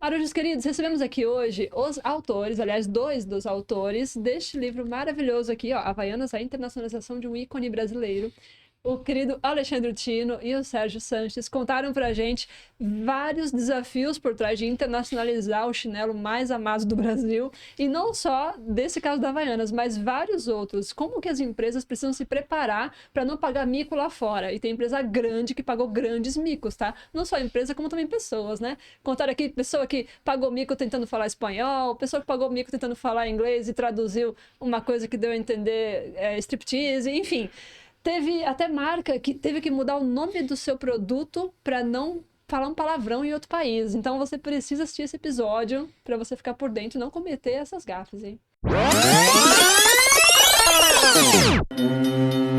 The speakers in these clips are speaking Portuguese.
Marujos queridos, recebemos aqui hoje os autores, aliás, 2 dos autores deste livro maravilhoso aqui, ó, Havaianas, a Internacionalização de um Ícone Brasileiro. O querido Alexandre Tino e o Sérgio Sanches contaram pra gente vários desafios por trás de internacionalizar o chinelo mais amado do Brasil. E não só desse caso da Havaianas, mas vários outros. Como que as empresas precisam se preparar para não pagar mico lá fora? E tem empresa grande que pagou grandes micos, tá? Não só a empresa, como também pessoas, né? Contaram aqui pessoa que pagou mico tentando falar espanhol, pessoa que pagou mico tentando falar inglês e traduziu uma coisa que deu a entender striptease, enfim. Teve até marca que teve que mudar o nome do seu produto para não falar um palavrão em outro país. Então você precisa assistir esse episódio para você ficar por dentro e não cometer essas gafes, hein?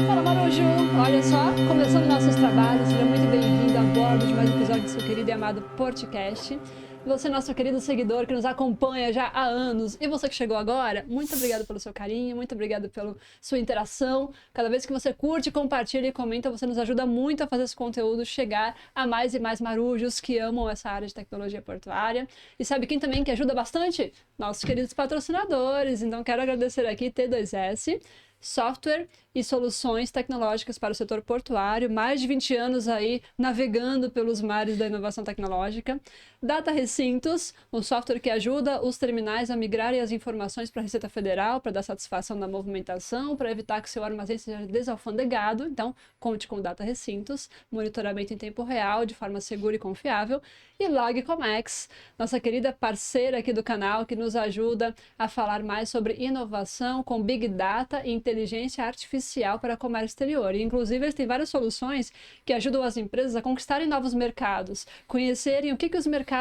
Fala, Marujo! Olha só, começando nossos trabalhos, seja muito bem-vindo a bordo de mais um episódio do seu querido e amado Portcast. Você, nosso querido seguidor que nos acompanha já há anos, e você que chegou agora, muito obrigado pelo seu carinho, muito obrigado pela sua interação. Cada vez que você curte, compartilha e comenta, você nos ajuda muito a fazer esse conteúdo chegar a mais e mais marujos que amam essa área de tecnologia portuária. E sabe quem também que ajuda bastante? Nossos queridos patrocinadores. Então quero agradecer aqui T2S, software e soluções tecnológicas para o setor portuário, mais de 20 anos aí navegando pelos mares da inovação tecnológica. Data Recintos, um software que ajuda os terminais a migrarem as informações para a Receita Federal, para dar satisfação na movimentação, para evitar que seu armazém seja desalfandegado. Então, conte com o Data Recintos, monitoramento em tempo real, de forma segura e confiável. E Logcomex, nossa querida parceira aqui do canal, que nos ajuda a falar mais sobre inovação com Big Data e inteligência artificial para comércio exterior. E, inclusive, eles têm várias soluções que ajudam as empresas a conquistarem novos mercados, conhecerem o que os mercados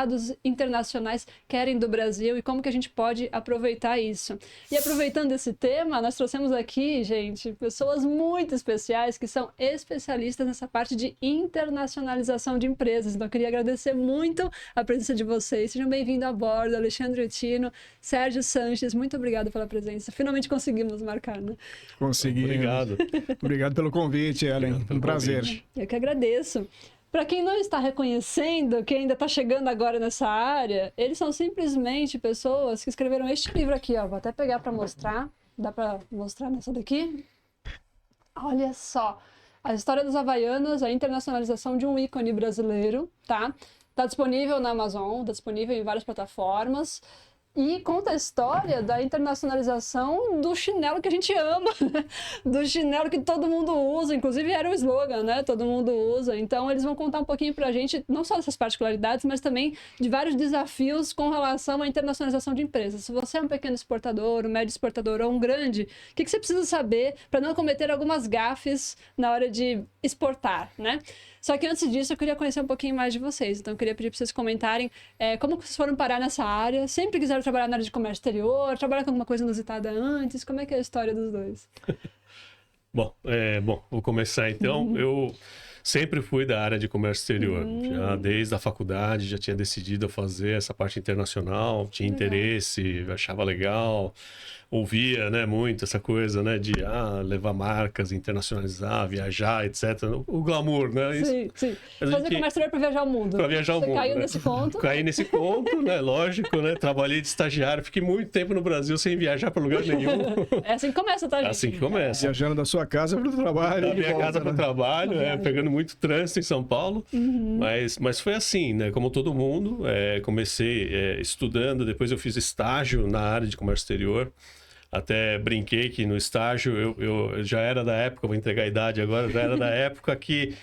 internacionais querem do Brasil e como que a gente pode aproveitar isso. E aproveitando esse tema, nós trouxemos aqui, gente, pessoas muito especiais que são especialistas nessa parte de internacionalização de empresas. Então, eu queria agradecer muito a presença de vocês. Sejam bem-vindos a bordo, Alexandre Tino, Sérgio Sanches, muito obrigado pela presença. Finalmente conseguimos marcar, né? Consegui. Obrigado. Obrigado pelo convite, Ellen. Foi um prazer. Eu que agradeço. Para quem não está reconhecendo, quem ainda está chegando agora nessa área, eles são simplesmente pessoas que escreveram este livro aqui, ó. Vou até pegar para mostrar. Dá para mostrar nessa daqui? Olha só. A história das Havaianas, a internacionalização de um ícone brasileiro, tá? Está disponível na Amazon, está disponível em várias plataformas. E conta a história da internacionalização do chinelo que a gente ama, né? Do chinelo que todo mundo usa, inclusive era o slogan, né? Todo mundo usa. Então eles vão contar um pouquinho pra gente, não só dessas particularidades, mas também de vários desafios com relação à internacionalização de empresas. Se você é um pequeno exportador, um médio exportador ou um grande, o que você precisa saber para não cometer algumas gafes na hora de exportar, né? Só que antes disso, eu queria conhecer um pouquinho mais de vocês. Então, eu queria pedir para vocês comentarem como vocês foram parar nessa área. Sempre quiseram trabalhar na área de comércio exterior, trabalhar com alguma coisa inusitada antes. Como é que é a história dos dois? Bom, vou começar então. Eu sempre fui da área de comércio exterior. Já desde a faculdade, já tinha decidido fazer essa parte internacional, tinha interesse, achava legal. Ouvia, né, muito essa coisa, né, de levar marcas, internacionalizar, viajar, etc. O glamour, né? Sim, sim. Fazer comércio exterior para viajar o mundo. Para viajar o mundo. Você caiu nesse ponto? Caí nesse ponto, né? Lógico, né? Trabalhei de estagiário, fiquei muito tempo no Brasil sem viajar para lugar nenhum. É assim que começa, tá, gente? É assim que começa. Viajando da sua casa para o trabalho. Da minha casa para o trabalho, pegando muito trânsito em São Paulo. Mas foi assim, né? Como todo mundo, comecei estudando, depois eu fiz estágio na área de comércio exterior. Até brinquei que no estágio eu já era da época, vou entregar a idade agora, já era da época que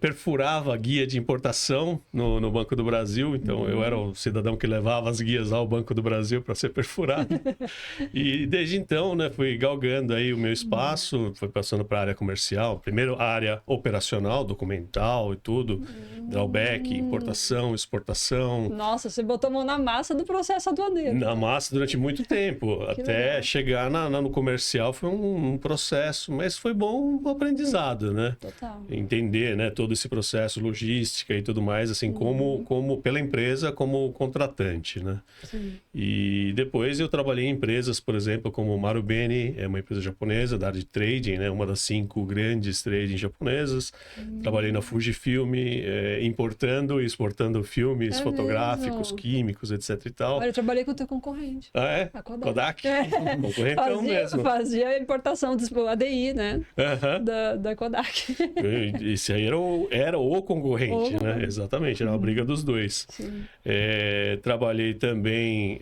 perfurava a guia de importação no Banco do Brasil. Então eu era o cidadão que levava as guias ao Banco do Brasil para ser perfurado. E desde então, né, fui galgando aí o meu espaço, fui passando para a área comercial, primeiro a área operacional, documental e tudo, drawback, importação, exportação. Nossa, você botou a mão na massa do processo aduaneiro. Na massa durante muito tempo, até legal. chegar no comercial foi um processo, mas foi bom o aprendizado, né? Total. Entender, né, todo esse processo, logística e tudo mais, assim, como pela empresa, como contratante, né? Sim. E depois eu trabalhei em empresas, por exemplo, como Marubeni, é uma empresa japonesa da área de trading, né? Uma das 5 grandes trading japonesas. Trabalhei na Fujifilm, importando e exportando filmes fotográficos, mesmo? químicos, etc e tal. Olha, eu trabalhei com o teu concorrente. Ah, é? A Kodak? É. Concorrentão mesmo. Fazia a importação do ADI, né? Aham. Da Kodak. Esse aí era o concorrente, né? Exatamente, era uma briga dos dois. Sim. Trabalhei também,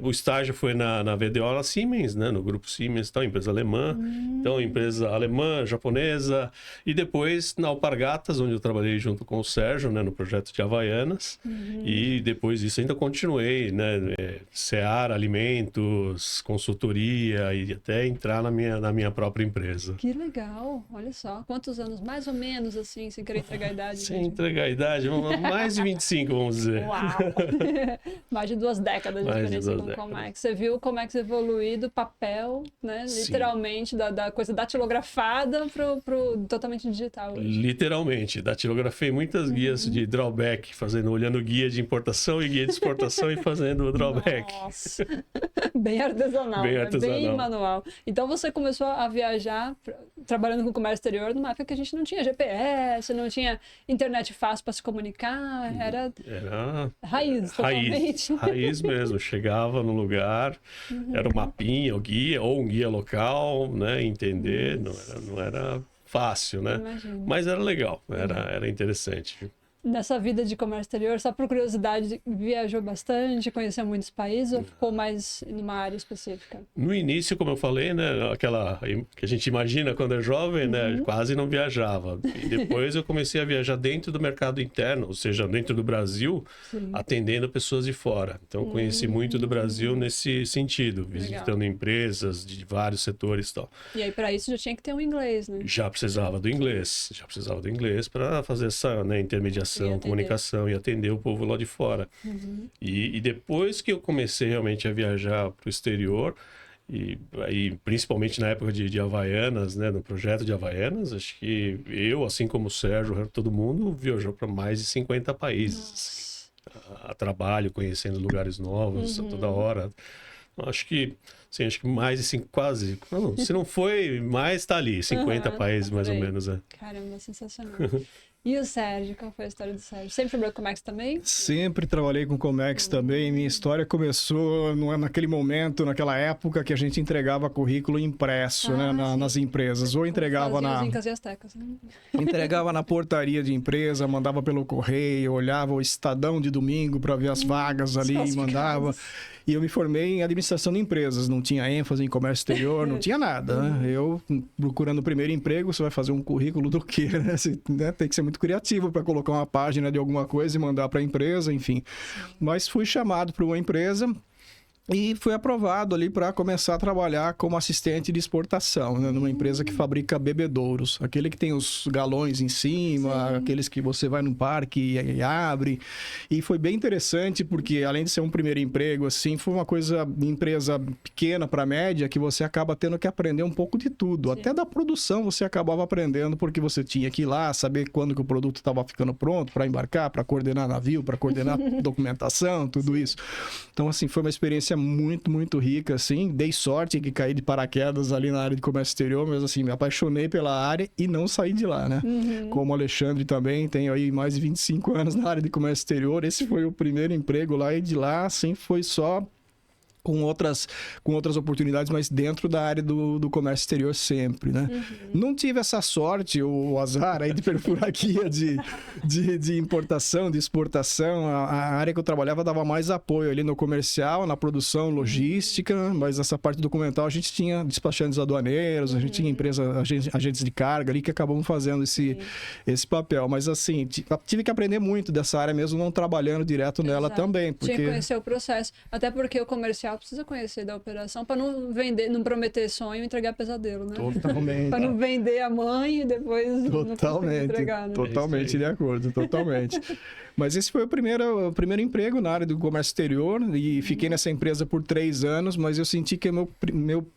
o estágio foi na VDO, na Siemens, né? No grupo Siemens, então, empresa alemã. Então, empresa alemã, japonesa. E depois na Alpargatas, onde eu trabalhei junto com o Sérgio, né? No projeto de Havaianas. E depois disso ainda continuei, né? Seara Alimentos, consultoria e até entrar na minha própria empresa. Que legal, olha só. Quantos anos, mais ou menos, assim, sem querer entregar a idade? Sem entregar a idade, mais de 25, vamos dizer. Uau! Mais de 2 décadas de Mais de experiência 2 com o décadas. Comex. Você viu como é que você evoluiu do papel, né? Sim. Literalmente, da coisa datilografada pro totalmente digital hoje. Literalmente, datilografei muitas guias de drawback, olhando guia de importação e guia de exportação e fazendo o drawback. Nossa! Bem artesanal, Bem né? artesanal. Bem manual. Então você começou a viajar trabalhando com comércio exterior numa época que a gente não tinha GPS, não tinha internet fácil para se comunicar, era raiz, totalmente. Raiz mesmo. Chegava no lugar, era um mapinha, o guia, ou um guia local, né? Entender, não era fácil, né? Imagino. Mas era legal, era interessante. Nessa vida de comércio exterior, só por curiosidade, viajou bastante, conheceu muitos países ou ficou mais numa área específica? No início, como eu falei, né, aquela que a gente imagina quando é jovem, né, quase não viajava. E depois eu comecei a viajar dentro do mercado interno, ou seja, dentro do Brasil, Sim. atendendo pessoas de fora. Então, conheci muito do Brasil nesse sentido, visitando empresas de vários setores e tal. E aí, para isso, já tinha que ter um inglês, né? Já precisava do inglês para fazer essa, né, intermediação, comunicação e atender o povo lá de fora. E depois que eu comecei realmente a viajar para o exterior, e aí, principalmente na época de Havaianas, né, no projeto de Havaianas, acho que eu, assim como o Sérgio, todo mundo viajou para mais de 50 países. A trabalho, conhecendo lugares novos a toda hora. Acho que mais de quase, não, se não foi mais, está ali, 50 países mais ou menos. Caramba, sensacional. E o Sérgio, qual foi a história do Sérgio? Sempre trabalhou com o Comex também? Sempre trabalhei com Comex também. Minha história começou naquele momento, naquela época que a gente entregava currículo impresso, né, nas empresas. Ou entregava Fazia os incas e astecas, né? entregava na portaria de empresa, mandava pelo correio, olhava o Estadão de domingo para ver as vagas ali e mandava. E eu me formei em administração de empresas, não tinha ênfase em comércio exterior, não tinha nada, né? Eu, procurando o primeiro emprego, você vai fazer um currículo do quê, né? Você, né? Tem que ser muito criativo para colocar uma página de alguma coisa e mandar para a empresa, enfim. Mas fui chamado para uma empresa e fui aprovado ali para começar a trabalhar como assistente de exportação, né? Numa empresa que fabrica bebedouros. Aquele que tem os galões em cima, aqueles que você vai no parque e abre. E foi bem interessante porque, além de ser um primeiro emprego, assim, foi uma empresa pequena para média, que você acaba tendo que aprender um pouco de tudo. Até da produção você acabava aprendendo, porque você tinha que ir lá, saber quando que o produto estava ficando pronto para embarcar, para coordenar navio, para coordenar documentação, tudo isso. Então, assim, foi uma experiência muito, muito rica, assim. Dei sorte que caí de paraquedas ali na área de comércio exterior, mas, assim, me apaixonei pela área e não saí de lá, né? Como o Alexandre também, tenho aí mais de 25 anos na área de comércio exterior. Esse foi o primeiro emprego lá e de lá, assim, foi só com outras oportunidades, mas dentro da área do comércio exterior sempre, né? Não tive essa sorte, o azar aí de perfurar guia de importação, de exportação. A área que eu trabalhava dava mais apoio ali no comercial, na produção, logística, mas essa parte documental a gente tinha despachantes aduaneiros, a gente tinha agentes de carga ali que acabam fazendo esse papel. Mas assim, tive que aprender muito dessa área mesmo, não trabalhando direto nela também. Tinha que conhecer o processo, até porque o comercial precisa conhecer da operação para não vender, não prometer sonho e entregar pesadelo, né? Totalmente. Para não vender a mãe e depois não conseguir entregar, né? Totalmente de acordo, totalmente. Mas esse foi o primeiro emprego na área do comércio exterior e fiquei nessa empresa por 3 anos, mas eu senti que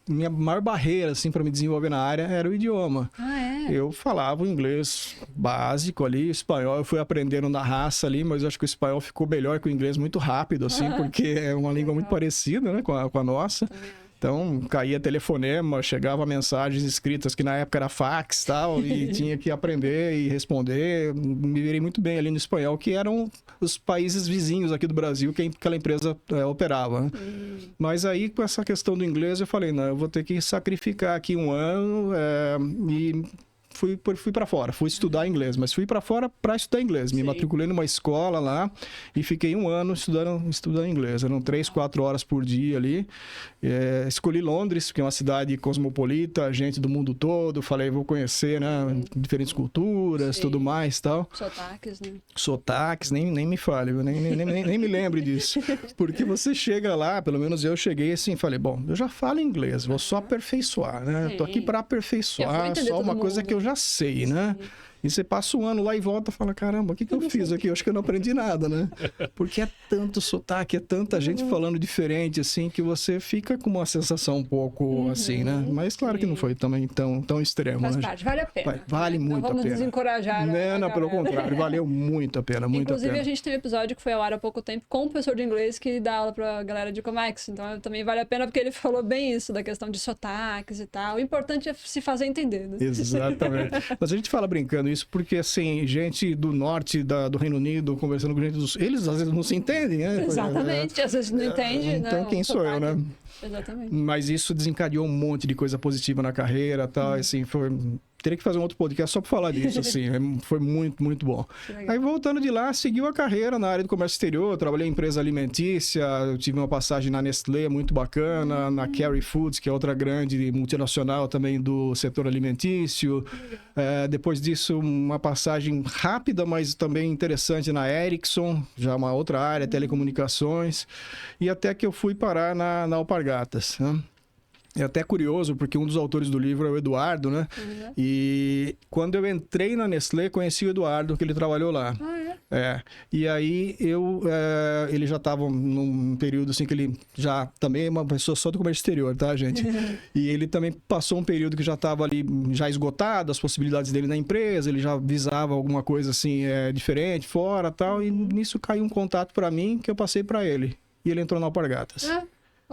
minha maior barreira assim, para me desenvolver na área era o idioma. Ah, é? Eu falava o inglês básico ali, espanhol eu fui aprendendo na raça ali, mas eu acho que o espanhol ficou melhor que o inglês muito rápido, assim, porque é uma língua muito parecida, né, com a nossa. Então, caía telefonema, chegava mensagens escritas, que na época era fax e tal, e tinha que aprender e responder. Me virei muito bem ali no espanhol, que eram os países vizinhos aqui do Brasil que aquela empresa operava, né? Mas aí, com essa questão do inglês, eu falei, não, eu vou ter que sacrificar aqui 1 ano e... Fui para fora, fui estudar inglês, mas fui para fora para estudar inglês. Me matriculei numa escola lá e fiquei 1 ano estudando inglês. Eram 3, 4 horas por dia ali. Escolhi Londres, que é uma cidade cosmopolita, gente do mundo todo. Falei, vou conhecer, né, diferentes culturas, tudo mais e tal. Sotaques, né? Sotaques, nem me fale, nem me lembre disso. Porque você chega lá, pelo menos eu cheguei assim, falei, bom, eu já falo inglês, vou só aperfeiçoar, né? Tô aqui para aperfeiçoar, só uma coisa que eu já sei, né? E você passa 1 ano lá e volta e fala, caramba, o que eu fiz aqui? Eu acho que eu não aprendi nada, né? Porque é tanto sotaque, é tanta gente falando diferente, assim, que você fica com uma sensação um pouco assim, né? Mas claro que não foi também tão extremo, Faz né? parte, vale a pena. Vale muito a pena. Vamos desencorajar. Não, pelo contrário, valeu muito a pena, muito Inclusive, a pena. a gente tem um episódio que foi ao ar há pouco tempo com um professor de inglês que dá aula pra galera de Comex. Então, também vale a pena porque ele falou bem isso, da questão de sotaques e tal. O importante é se fazer entender, né? Exatamente. Mas a gente fala brincando isso porque, assim, gente do norte do Reino Unido conversando com gente do sul, eles às vezes não se entendem, né? Exatamente, às vezes não entende, então, né? quem sou eu, né? Exatamente. Mas isso desencadeou um monte de coisa positiva na carreira, tal, assim, teria que fazer um outro podcast só para falar disso, assim, foi muito, muito bom. Aí, voltando de lá, seguiu a carreira na área do comércio exterior, trabalhei em empresa alimentícia, eu tive uma passagem na Nestlé, muito bacana, na Kerry Foods, que é outra grande multinacional também do setor alimentício. Depois disso, uma passagem rápida, mas também interessante na Ericsson, já uma outra área, telecomunicações, e até que eu fui parar na Alpargatas, né? É até curioso, porque um dos autores do livro é o Eduardo, né? E quando eu entrei na Nestlé, conheci o Eduardo, que ele trabalhou lá. E aí ele já estava num período assim que ele já também é uma pessoa só do comércio exterior, tá, gente? E ele também passou um período que já estava ali já esgotado, as possibilidades dele na empresa, ele já visava alguma coisa assim diferente, fora, tal, e nisso caiu um contato para mim que eu passei para ele. E ele entrou na Alpargatas.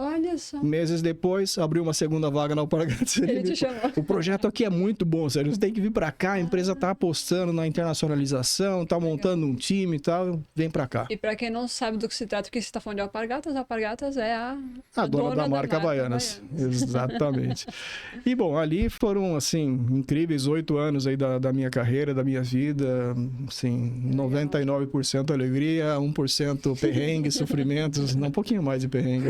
Olha só. Meses depois, abriu uma segunda vaga na Alpargatas. Ele te chamou. O projeto aqui é muito bom, Sérgio. Você tem que vir para cá, a empresa tá apostando na internacionalização, tá montando um time e tal, vem para cá. E para quem não sabe do que se trata, porque você está falando de Alpargatas é a dona da marca Havaianas. Exatamente. E bom, ali foram, assim, incríveis 8 anos aí da minha carreira, da minha vida, assim, 99% alegria, 1% perrengue, sofrimentos, um pouquinho mais de perrengue.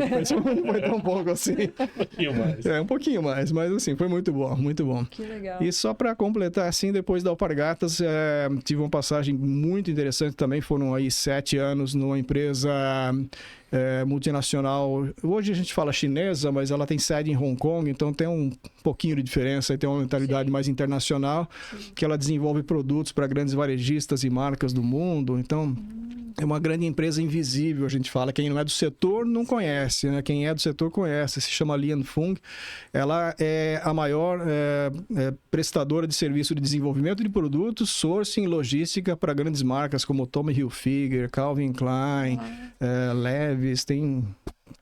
Não foi tão pouco assim. Um pouquinho mais. Um pouquinho mais, mas assim, foi muito bom, muito bom. Que legal. E só para completar, assim, depois da Alpargatas, tive uma passagem muito interessante também, foram aí 7 anos numa empresa multinacional, hoje a gente fala chinesa, mas ela tem sede em Hong Kong, então tem um pouquinho de diferença, tem uma mentalidade mais internacional, que ela desenvolve produtos para grandes varejistas e marcas do mundo, então é uma grande empresa invisível, a gente fala, quem não é do setor não conhece, né? Quem é do setor conhece, se chama Lian Fung, ela é a maior prestadora de serviço de desenvolvimento de produtos, sourcing e logística para grandes marcas como Tommy Hilfiger, Calvin Klein, Levi's, tem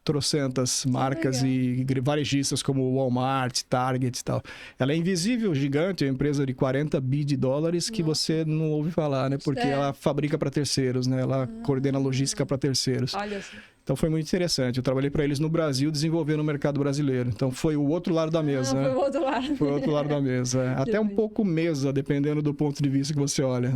trocentas marcas e varejistas como Walmart, Target e tal. Ela é invisível, gigante, é uma empresa de 40 bi de dólares que você não ouve falar, né? Porque ela fabrica para terceiros, né? Ela coordena logística para terceiros. Olha assim. Então foi muito interessante. Eu trabalhei para eles no Brasil, desenvolvendo o mercado brasileiro. Então foi o outro lado da mesa, né? Foi o outro lado. Foi o outro lado da mesa. Até um pouco mesa, dependendo do ponto de vista que você olha.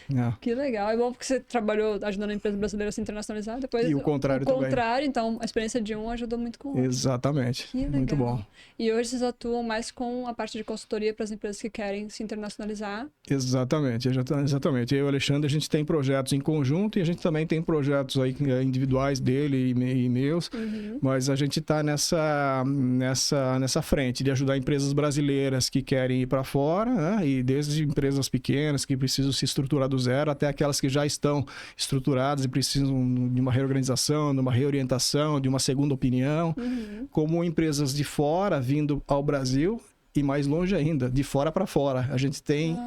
Né? Que legal. É bom porque você trabalhou ajudando a empresa brasileira a se internacionalizar. Depois, e o contrário também. O contrário, então a experiência de um ajudou muito com o outro. Exatamente. Que legal. Muito bom. E hoje vocês atuam mais com a parte de consultoria para as empresas que querem se internacionalizar. Exatamente. Eu e o Alexandre, a gente tem projetos em conjunto e a gente também tem projetos aí individuais dele e meus, mas a gente está nessa frente de ajudar empresas brasileiras que querem ir para fora, né? E desde empresas pequenas que precisam se estruturar do zero até aquelas que já estão estruturadas e precisam de uma reorganização, de uma reorientação, de uma segunda opinião, como empresas de fora vindo ao Brasil e mais longe ainda, de fora para fora. A gente tem...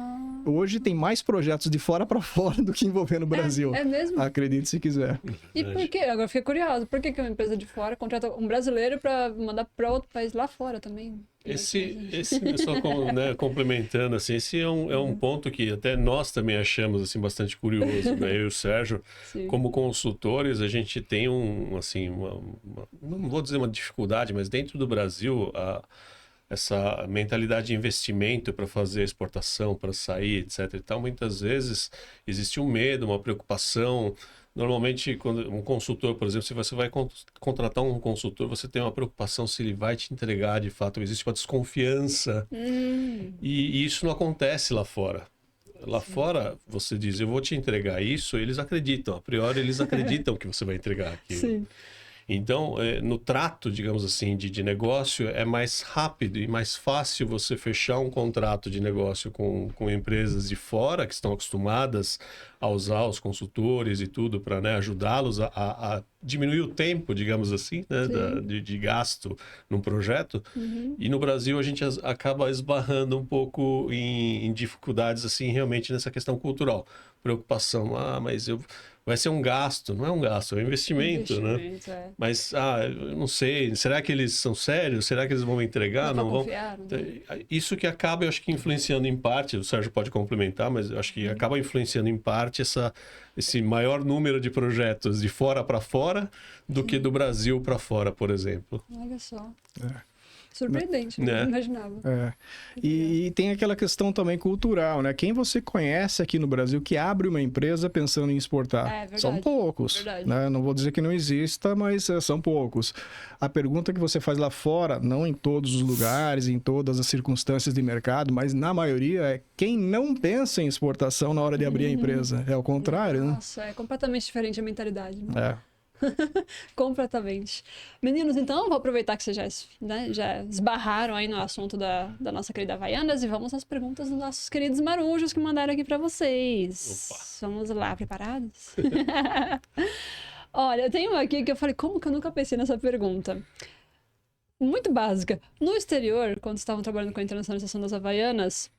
Hoje tem mais projetos de fora para fora do que envolvendo o Brasil. É mesmo? Acredite se quiser. E por quê? Agora fiquei curioso. Por que uma empresa de fora contrata um brasileiro para mandar para outro país lá fora também? Esse só né, complementando, assim, esse é um ponto que até nós também achamos assim, bastante curioso, né? Eu e o Sérgio, como consultores, a gente tem não vou dizer uma dificuldade, mas dentro do Brasil, essa mentalidade de investimento para fazer exportação, para sair, etc. e tal, muitas vezes existe um medo, uma preocupação. Normalmente, quando um consultor, por exemplo, se você vai contratar um consultor, você tem uma preocupação se ele vai te entregar de fato. Existe uma desconfiança. E isso não acontece lá fora. Lá fora, você diz, eu vou te entregar isso, eles acreditam. A priori, eles acreditam que você vai entregar aquilo. Sim. Então, no trato, digamos assim, de negócio, é mais rápido e mais fácil você fechar um contrato de negócio com empresas de fora que estão acostumadas a usar os consultores e tudo para, né, ajudá-los a diminuir o tempo, digamos assim, né, de gasto num projeto. E no Brasil a gente acaba esbarrando um pouco em dificuldades assim, realmente nessa questão cultural. Preocupação, mas vai ser um gasto, não é um gasto, é um investimento, né? É. Mas, eu não sei, será que eles são sérios? Será que eles vão me entregar? Não vão? Confiar, né? Isso que acaba, eu acho que influenciando em parte, o Sérgio pode complementar, mas eu acho que acaba influenciando em parte esse maior número de projetos de fora para fora do que do Brasil para fora, por exemplo. Olha só. Surpreendente, né? Não imaginava. E tem aquela questão também cultural, né? Quem você conhece aqui no Brasil que abre uma empresa pensando em exportar? Verdade, são poucos, né? Não vou dizer que não exista, mas são poucos. A pergunta que você faz lá fora, não em todos os lugares, em todas as circunstâncias de mercado, mas na maioria é quem não pensa em exportação na hora de abrir a empresa. É o contrário, né? Nossa, é completamente diferente a mentalidade. É. Completamente. Meninos, então, vou aproveitar que vocês já esbarraram aí no assunto da nossa querida Havaianas e vamos às perguntas dos nossos queridos marujos que mandaram aqui para vocês. Opa. Vamos lá, preparados? Olha, eu tenho uma aqui que eu falei, como que eu nunca pensei nessa pergunta? Muito básica. No exterior, quando estavam trabalhando com a internacionalização das Havaianas,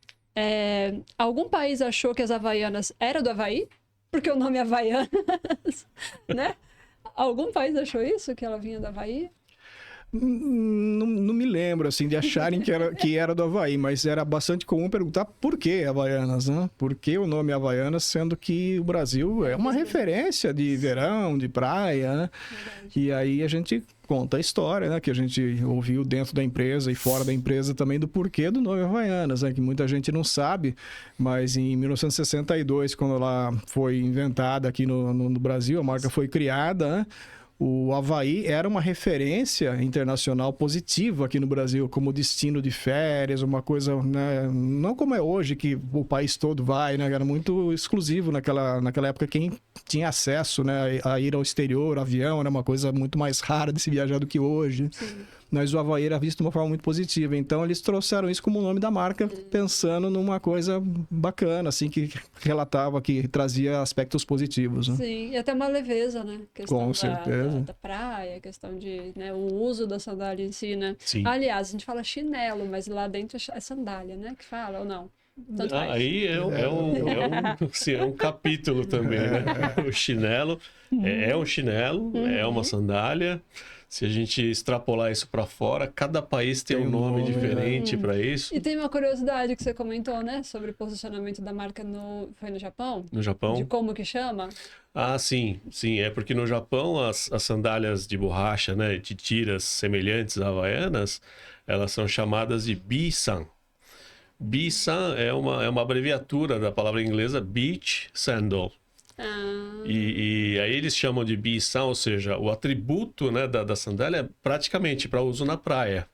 algum país achou que as Havaianas eram do Havaí? Porque o nome é Havaianas, né? Algum país achou isso? Que ela vinha do Havaí? Não me lembro, assim, de acharem que era do Havaí, mas era bastante comum perguntar por que Havaianas, né? Por que o nome Havaianas, sendo que o Brasil é uma referência de verão, de praia, né? Verdade. E aí a gente conta a história, né? Que a gente ouviu dentro da empresa e fora da empresa também do porquê do nome Havaianas, né? Que muita gente não sabe, mas em 1962, quando ela foi inventada aqui no Brasil, a marca foi criada, né? O Havaí era uma referência internacional positiva aqui no Brasil, como destino de férias, uma coisa, né? Não como é hoje, que o país todo vai, né? Era muito exclusivo naquela época. Quem tinha acesso, né, a ir ao exterior, avião, era uma coisa muito mais rara de se viajar do que hoje. Sim. Mas o Havaí era visto de uma forma muito positiva. Então, eles trouxeram isso como nome da marca, pensando numa coisa bacana, assim, que relatava, que trazia aspectos positivos, né? Sim, e até uma leveza, né? Questão Com certeza. Da praia, questão de, né, o uso da sandália em si, né? Sim. Aliás, a gente fala chinelo, mas lá dentro é sandália, né? Que fala ou não? Tanto faz. Aí é um capítulo também, né? O chinelo é um chinelo, é uma sandália. Se a gente extrapolar isso para fora, cada país tem um nome diferente para isso. E tem uma curiosidade que você comentou, né? Sobre o posicionamento da marca foi no Japão? No Japão? De como que chama? Ah, sim. É porque no Japão as sandálias de borracha, né? De tiras semelhantes a Havaianas, elas são chamadas de Bi-san. Bi-san é uma abreviatura da palavra inglesa Beach Sandal. E aí eles chamam de Bi-san, ou seja, o atributo, né, da sandália é praticamente para uso na praia.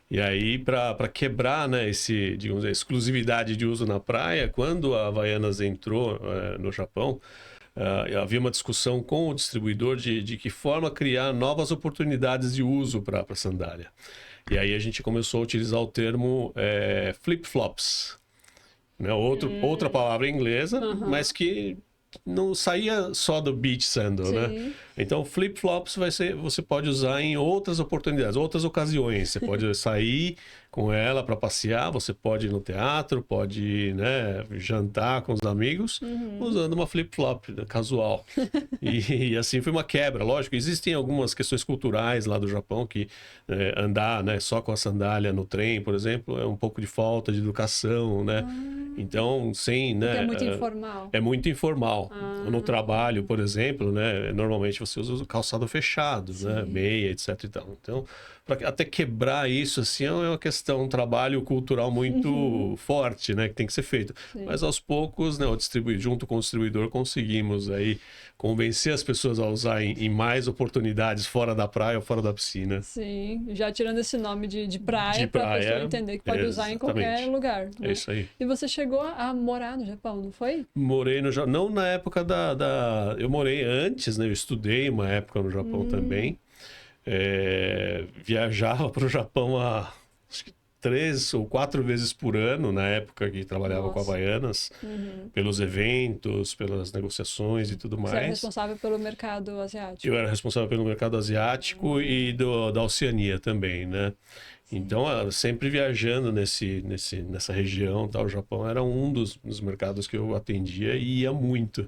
E aí, para quebrar, né, a exclusividade de uso na praia, quando a Havaianas entrou no Japão, havia uma discussão com o distribuidor de que forma criar novas oportunidades de uso para a sandália. E aí a gente começou a utilizar o termo flip-flops, né? Outra palavra inglesa, mas que não saía só do beach sandal, né? Então, flip-flops você pode usar em outras oportunidades, outras ocasiões. Você pode sair com ela para passear, você pode ir no teatro, pode, né, jantar com os amigos, usando uma flip-flop, né, casual. E assim foi uma quebra. Lógico, existem algumas questões culturais lá do Japão que andar, né, só com a sandália no trem, por exemplo, é um pouco de falta de educação, né? Então, sem, né? Porque é muito informal. É muito informal. No trabalho, por exemplo, né, normalmente você usa o calçado fechado, né, meia, etc e tal. Então, para até quebrar isso, assim, é uma questão, um trabalho cultural muito forte, né, que tem que ser feito. Mas aos poucos, né, junto com o distribuidor, conseguimos aí convencer as pessoas a usar em mais oportunidades fora da praia ou fora da piscina. Sim, já tirando esse nome de praia, para a pessoa entender que pode usar em qualquer lugar. Né? É isso aí. E você chegou a morar no Japão, não foi? Morei no Japão, não na época eu morei antes, né, eu estudei uma época no Japão também. Viajava para o Japão acho que 3 ou 4 vezes por ano, na época que trabalhava com Havaianas, pelos eventos, pelas negociações e tudo mais. Você era responsável pelo mercado asiático? Eu era responsável pelo mercado asiático e da Oceania também, né? Então, sempre viajando nessa região, tá? O Japão era um dos mercados que eu atendia e ia muito.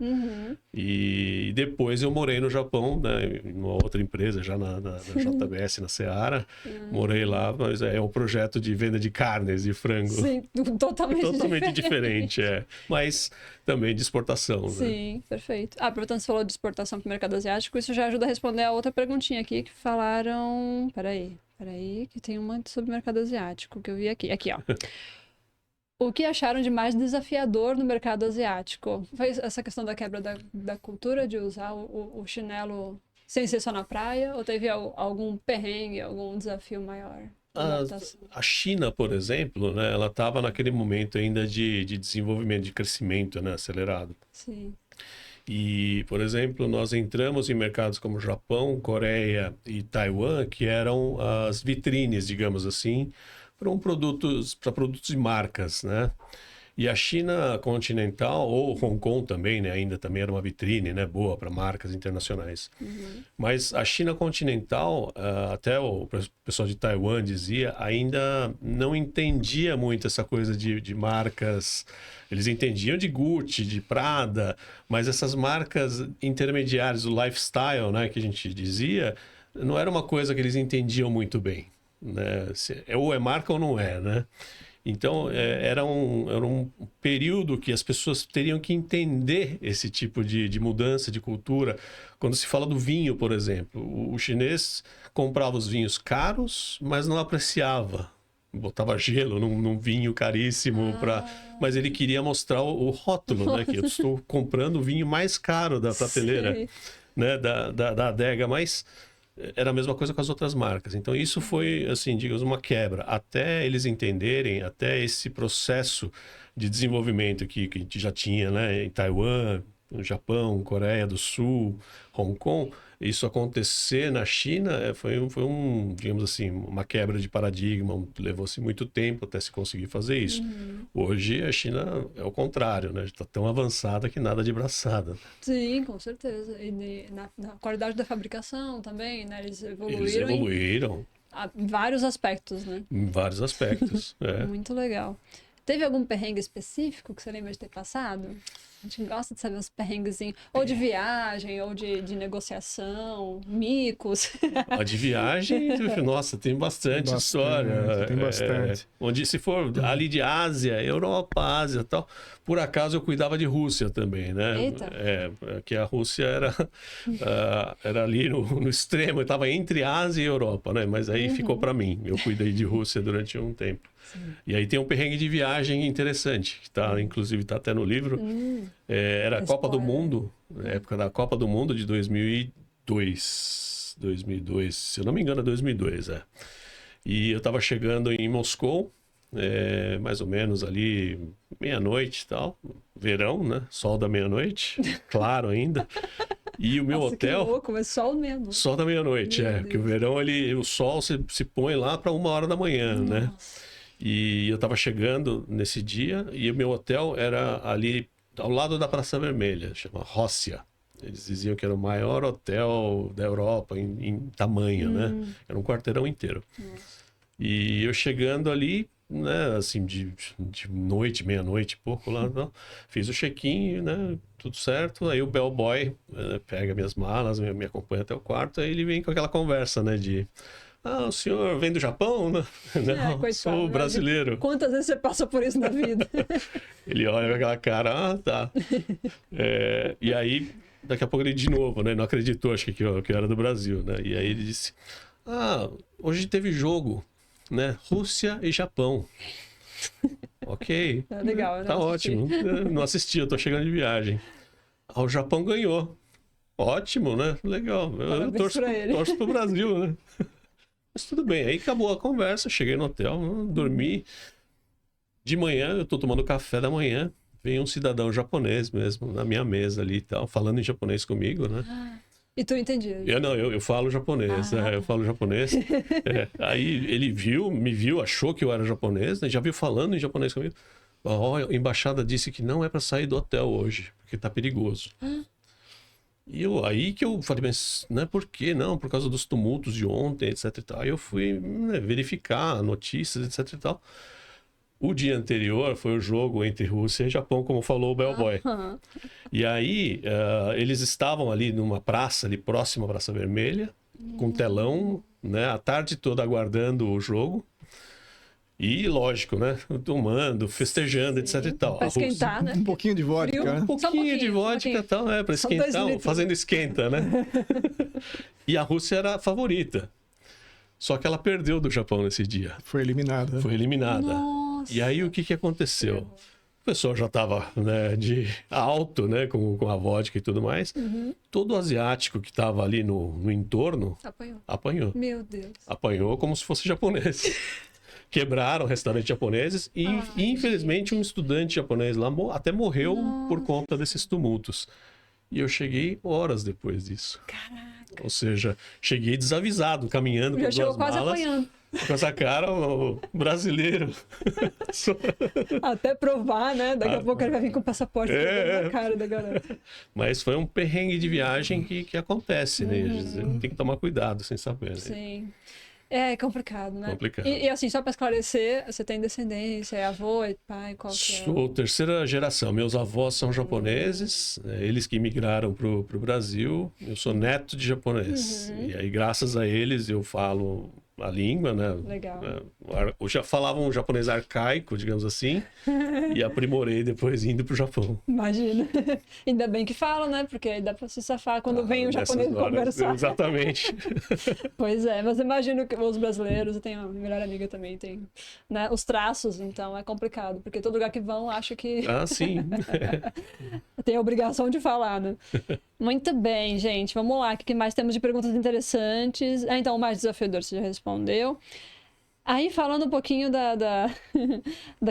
E depois eu morei no Japão, né? Em uma outra empresa, já na JBS, na Seara. Morei lá, mas é um projeto de venda de carnes, de frango. Sim, totalmente diferente, Mas também de exportação, Sim, né? perfeito. Portanto, você falou de exportação para o mercado asiático, isso já ajuda a responder a outra perguntinha aqui que falaram... Peraí, que tem uma sobre o mercado asiático que eu vi aqui. Aqui, ó. O que acharam de mais desafiador no mercado asiático? Foi essa questão da quebra da cultura de usar o chinelo sem ser só na praia? Ou teve algum perrengue, algum desafio maior? A China, por exemplo, né, ela estava naquele momento ainda de desenvolvimento, de crescimento, né, acelerado. Sim. E, por exemplo, nós entramos em mercados como Japão, Coreia e Taiwan, que eram as vitrines, digamos assim, para produtos de marcas, né? E a China continental, ou Hong Kong também, né? Ainda também era uma vitrine, né? Boa para marcas internacionais. Mas a China continental, até o pessoal de Taiwan dizia, ainda não entendia muito essa coisa de marcas. Eles entendiam de Gucci, de Prada, mas essas marcas intermediárias, o lifestyle, né? Que a gente dizia, não era uma coisa que eles entendiam muito bem, né? Ou é marca ou não é, né? Então, era um período que as pessoas teriam que entender esse tipo de mudança de cultura. Quando se fala do vinho, por exemplo, o chinês comprava os vinhos caros, mas não apreciava. Botava gelo num vinho caríssimo, mas ele queria mostrar o rótulo, né? Que eu estou comprando o vinho mais caro da prateleira, né? Da adega, mas... Era a mesma coisa com as outras marcas. Então, isso foi, assim, digamos, uma quebra. Até eles entenderem, até esse processo de desenvolvimento que a gente já tinha, né? Em Taiwan, no Japão, Coreia do Sul, Hong Kong, isso acontecer na China foi digamos assim, uma quebra de paradigma. Levou-se muito tempo até se conseguir fazer isso. Hoje, a China é o contrário, né? Está tão avançada que nada de braçada. Sim, com certeza. E na qualidade da fabricação também, né? Eles evoluíram. Eles evoluíram. Em vários aspectos, né? Em vários aspectos, Muito legal. Teve algum perrengue específico que você lembra de ter passado? A gente gosta de saber uns perrenguezinhos, ou de viagem, ou de negociação, micos. A de viagem, nossa, tem bastante história. Tem bastante. Onde, se for ali de Ásia, Europa, Ásia e tal, por acaso eu cuidava de Rússia também, né? Eita. Que a Rússia era ali no extremo, estava entre Ásia e Europa, né? Mas aí ficou para mim. Eu cuidei de Rússia durante um tempo. Sim. E aí tem um perrengue de viagem interessante, que inclusive está até no livro. Era a Copa do Mundo, na época da Copa do Mundo de 2002. 2002, se eu não me engano, é 2002, E eu estava chegando em Moscou mais ou menos ali meia-noite e tal. Verão, né? Sol da meia-noite, claro ainda. E o meu Nossa, hotel... que louco, mas sol mesmo. Sol da meia-noite, Meu porque o verão, o sol se põe lá para 1h da manhã, né? Nossa. E eu tava chegando nesse dia e o meu hotel era ali ao lado da Praça Vermelha, chama Róssia. Eles diziam que era o maior hotel da Europa em tamanho, né? Era um quarteirão inteiro. Nossa. E eu chegando ali, né, assim, de noite, meia-noite e pouco lá, então, fiz o check-in, né, tudo certo. Aí o bellboy pega minhas malas, me acompanha até o quarto, aí ele vem com aquela conversa, né, de... Ah, o senhor vem do Japão, né? Não, Coitado, sou né? brasileiro. Quantas vezes você passa por isso na vida? Ele olha com aquela cara, tá. E aí, daqui a pouco ele de novo, né? Não acreditou, acho que eu era do Brasil, né? E aí ele disse, hoje teve jogo, né? Rússia e Japão. Ok. Legal, Tá assisti. ótimo. Não assisti, eu tô chegando de viagem. O Japão ganhou. Ótimo, né? Legal. Eu torço pro Brasil, né? Mas tudo bem. Aí acabou a conversa, cheguei no hotel, dormi. De manhã, eu tô tomando café da manhã, vem um cidadão japonês mesmo, na minha mesa ali e tal, falando em japonês comigo, né? E tu entendia? Eu falo japonês, eu falo japonês. Aí ele me viu, achou que eu era japonês, né? Já viu falando em japonês comigo. A embaixada disse que não é para sair do hotel hoje, porque tá perigoso. E aí que eu falei, mas né, por que não? Por causa dos tumultos de ontem, etc e tal. Aí eu fui verificar notícias, etc e tal. O dia anterior foi o jogo entre Rússia e Japão, como falou o bellboy. E aí, eles estavam ali numa praça, ali próxima à Praça Vermelha, com telão, né? A tarde toda aguardando o jogo. E, lógico, né? Tomando, festejando, etc e tal. Pra esquentar, né? Um pouquinho de vodka, Frio. né? Um pouquinho de vodka e tal, pra Só 2 esquentar, litros. fazendo esquenta, né? E a Rússia era a favorita. Só que ela perdeu do Japão nesse dia. Foi eliminada. Foi eliminada. Nossa. E aí o que aconteceu? O pessoal já estava de alto, né, com a vodka e tudo mais. Todo asiático que estava ali no entorno apanhou. Meu Deus. Apanhou como se fosse japonês. Quebraram restaurantes japoneses e, infelizmente, um estudante japonês lá até morreu por conta desses tumultos. E eu cheguei horas depois disso. Caraca. Ou seja, cheguei desavisado, caminhando com Já duas chegou quase malas. apanhando. Com essa cara, o brasileiro. Até provar, né? Daqui a pouco ele vai vir com o passaporte na cara da galera. Mas foi um perrengue de viagem que acontece, né? Tem que tomar cuidado sem saber, né? Sim. É complicado, né? Complicado. E assim, só para esclarecer, você tem descendência, é avô, é pai, qual que é? Sou terceira geração. Meus avós são japoneses, eles que migraram pro Brasil. Eu sou neto de japonês. E aí, graças a eles, eu falo a língua, né? Legal. Eu já falava um japonês arcaico, digamos assim, e aprimorei depois indo pro Japão. Imagina. Ainda bem que falam, né? Porque aí dá para se safar quando vem o japonês conversar. Exatamente. Pois é, mas imagino que os brasileiros, eu tenho uma melhor amiga também, tem, né, os traços, então é complicado, porque todo lugar que vão acha que Sim. tem a obrigação de falar, né? Muito bem, gente, vamos lá, o que mais temos de perguntas interessantes? Então, o mais desafiador você já respondeu. Aí, falando um pouquinho da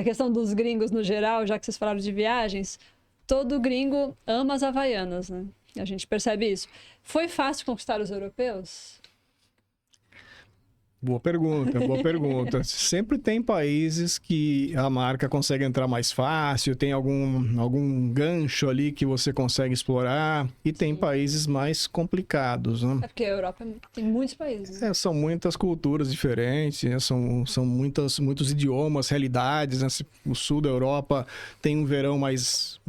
questão dos gringos no geral, já que vocês falaram de viagens, todo gringo ama as Havaianas, né? A gente percebe isso. Foi fácil conquistar os europeus? Boa pergunta, boa pergunta. Sempre tem países que a marca consegue entrar mais fácil, tem algum gancho ali que você consegue explorar, e tem países mais complicados, né? É porque a Europa tem muitos países, né? São muitas culturas diferentes, né? São muitos idiomas, realidades, né? O sul da Europa tem um verão mais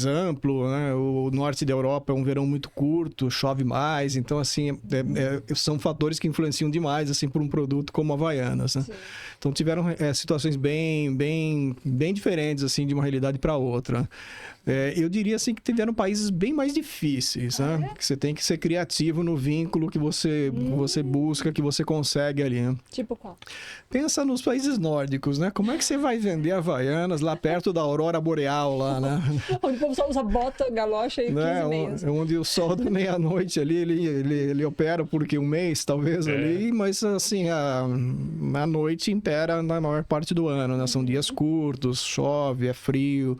amplo, né? O norte da Europa é um verão muito curto, chove mais, então assim, são fatores que influenciam demais assim por um produto como a Havaianas, né? Sim. Então tiveram situações bem diferentes assim de uma realidade para outra. Eu diria assim que tiveram países bem mais difíceis, né? Que você tem que ser criativo no vínculo que você busca, que você consegue ali, né? Tipo qual? Pensa nos países nórdicos, né? Como é que você vai vender Havaianas lá perto da aurora boreal lá, né? Onde o povo só usa bota, galocha e 15 meias. Onde o sol da meia-noite ali, ele opera por um mês, talvez, ali, mas assim, a noite impera na maior parte do ano, né? São dias curtos, chove, é frio.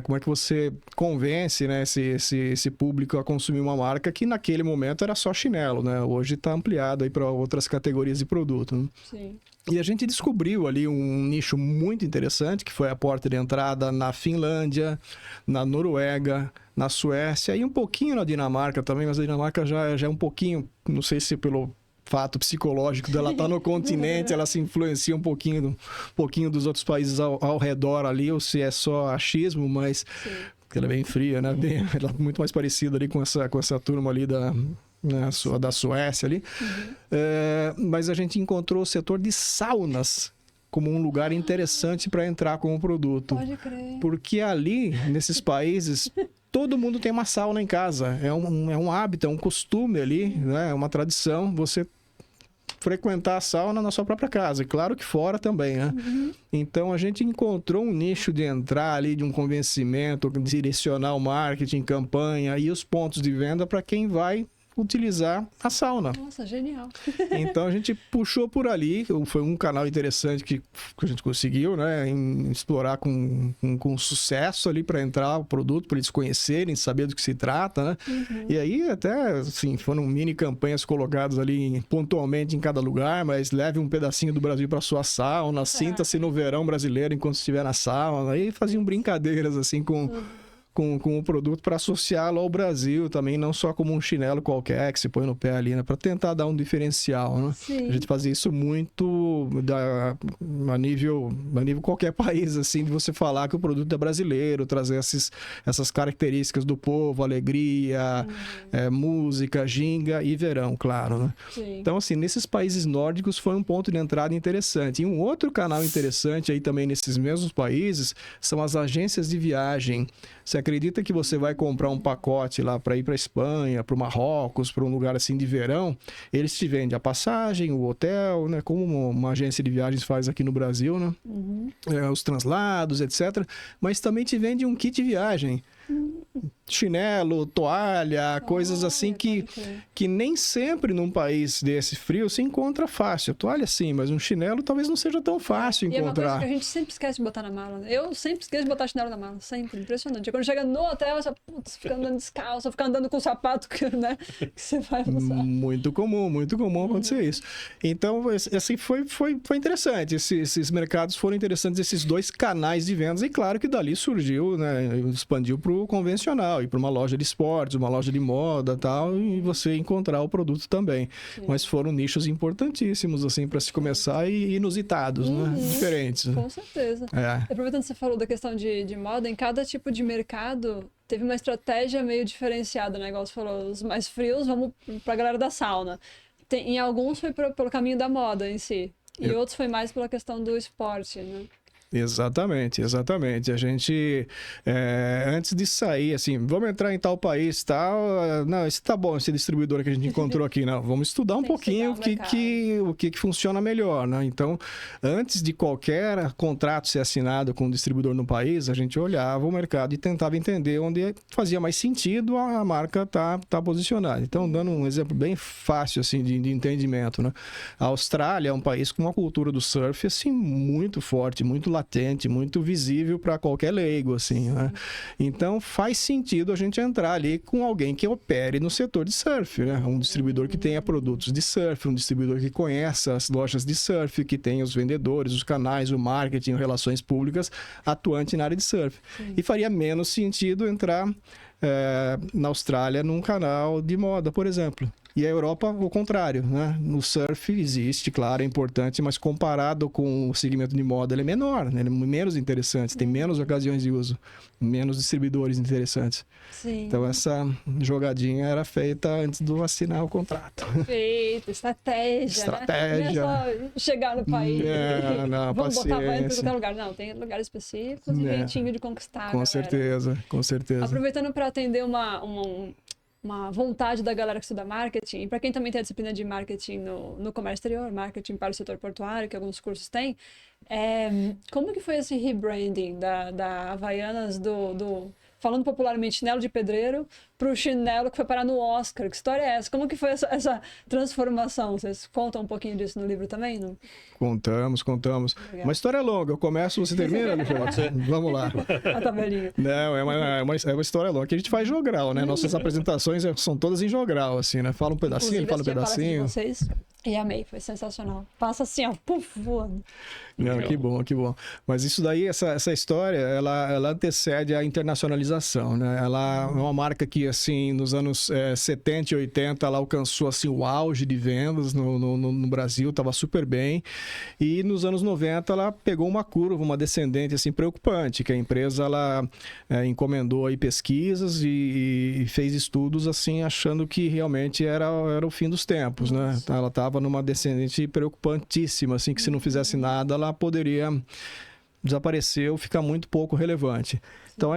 Como é que você convence, né, esse público a consumir uma marca que naquele momento era só chinelo, né? Hoje está ampliado aí para outras categorias de produto, né? Sim. E a gente descobriu ali um nicho muito interessante, que foi a porta de entrada na Finlândia, na Noruega, na Suécia e um pouquinho na Dinamarca também, mas a Dinamarca já é um pouquinho, não sei se pelo fato psicológico dela estar no continente, ela se influencia um pouquinho dos outros países ao redor ali, ou se é só achismo, mas porque ela é bem fria, né? Ela é muito mais parecida ali com essa turma ali da Suécia ali. Mas a gente encontrou o setor de saunas como um lugar interessante para entrar com o produto. Pode crer. Porque ali, nesses países, todo mundo tem uma sauna em casa. É um hábito, é um costume ali, né? É uma tradição você frequentar a sauna na sua própria casa. E claro que fora também, né? Então, a gente encontrou um nicho de entrar ali, de um convencimento, direcionar o marketing, campanha e os pontos de venda para quem vai utilizar a sauna. Nossa, genial. Então a gente puxou por ali, foi um canal interessante que a gente conseguiu, né, explorar com sucesso ali para entrar o produto, para eles conhecerem, saber do que se trata, né? E aí até, assim, foram mini campanhas colocadas ali pontualmente em cada lugar, mas leve um pedacinho do Brasil para sua sauna, sinta-se no verão brasileiro enquanto estiver na sauna, aí faziam brincadeiras assim com o produto para associá-lo ao Brasil também, não só como um chinelo qualquer que se põe no pé ali, né? Para tentar dar um diferencial, né? Sim. A gente fazia isso muito a nível qualquer país, assim, de você falar que o produto é brasileiro, trazer essas características do povo, alegria, música, ginga e verão, claro, né? Sim. Então, assim, nesses países nórdicos foi um ponto de entrada interessante. E um outro canal interessante aí também nesses mesmos países são as agências de viagem. Você acredita que você vai comprar um pacote lá para ir para Espanha, para o Marrocos, para um lugar assim de verão? Eles te vendem a passagem, o hotel, né? Como uma agência de viagens faz aqui no Brasil, né? Os translados, etc. Mas também te vende um kit de viagem. Chinelo, toalha, coisas assim que nem sempre num país desse frio se encontra fácil. Toalha sim, mas um chinelo talvez não seja tão fácil encontrar. E é uma coisa que a gente sempre esquece de botar na mala. Eu sempre esqueço de botar chinelo na mala, sempre. Impressionante. Quando chega no hotel, você fica andando descalço, fica andando com o sapato né, que você vai usar. Muito comum acontecer isso. Então, assim, foi interessante. Esses mercados foram interessantes, esses dois canais de vendas. E claro que dali surgiu, né, expandiu para o convencional, ir para uma loja de esportes, uma loja de moda, tal, e você encontrar o produto também. Sim. Mas foram nichos importantíssimos assim para se começar e inusitados, né? Diferentes. Com certeza. Aproveitando que você falou da questão de moda, em cada tipo de mercado teve uma estratégia meio diferenciada, né? Igual você falou, os mais frios, vamos para a galera da sauna. Em alguns foi pelo caminho da moda em si, e outros foi mais pela questão do esporte, né? Exatamente. A gente, antes de sair, assim, vamos entrar em tal país, tal, não, esse tá bom, esse distribuidor que a gente encontrou aqui, não, vamos estudar um pouquinho o que funciona melhor, né? Então, antes de qualquer contrato ser assinado com um distribuidor no país, a gente olhava o mercado e tentava entender onde fazia mais sentido a marca tá posicionada. Então, dando um exemplo bem fácil, assim, de entendimento, né? A Austrália é um país com uma cultura do surf, assim, muito forte, muito latente, muito visível para qualquer leigo, assim, né? Então, faz sentido a gente entrar ali com alguém que opere no setor de surf, né? Um distribuidor que tenha produtos de surf, um distribuidor que conheça as lojas de surf, que tenha os vendedores, os canais, o marketing, relações públicas atuante na área de surf. Sim. E faria menos sentido entrar na Austrália num canal de moda, por exemplo. E a Europa, o contrário, né? No surf existe, claro, é importante, mas comparado com o segmento de moda, ele é menor, né? Ele é menos interessante, tem menos ocasiões de uso, menos distribuidores interessantes. Sim. Então, essa jogadinha era feita antes de assinar o contrato. Perfeito, estratégia. Não é só chegar no país. Não, vamos botar Havaiana em paciência. qualquer lugar. Não, tem lugares específicos e jeitinho de conquistar. Com certeza, com certeza. Aproveitando para atender uma vontade da galera que estuda marketing, e para quem também tem a disciplina de marketing no comércio exterior, marketing para o setor portuário, que alguns cursos têm, como que foi esse rebranding da Havaianas falando popularmente, chinelo de pedreiro, para o chinelo que foi parar no Oscar? Que história é essa? Como que foi essa transformação? Vocês contam um pouquinho disso no livro também? Não? Contamos. Legal. Uma história longa. Eu começo, você termina, Alexandre? Vamos lá. A tabelinha. Não, é uma história longa. Que a gente faz jogral, né? Nossas apresentações são todas em jogral, assim, né? Fala um pedacinho, fala um pedacinho. Vocês, e amei, foi sensacional. Passa assim, ó, puf, voando. Não, que bom. Mas isso daí, essa história, ela antecede a internacionalização, né? Ela é uma marca que, assim, nos anos 70 e 80, ela alcançou, assim, o auge de vendas no Brasil, estava super bem. E nos anos 90, ela pegou uma curva, uma descendente, assim, preocupante, que a empresa, ela encomendou aí pesquisas e fez estudos, assim, achando que realmente era o fim dos tempos, né? Ela estava numa descendente preocupantíssima, assim, que se não fizesse nada, ela poderia desaparecer ou ficar muito pouco relevante. Então,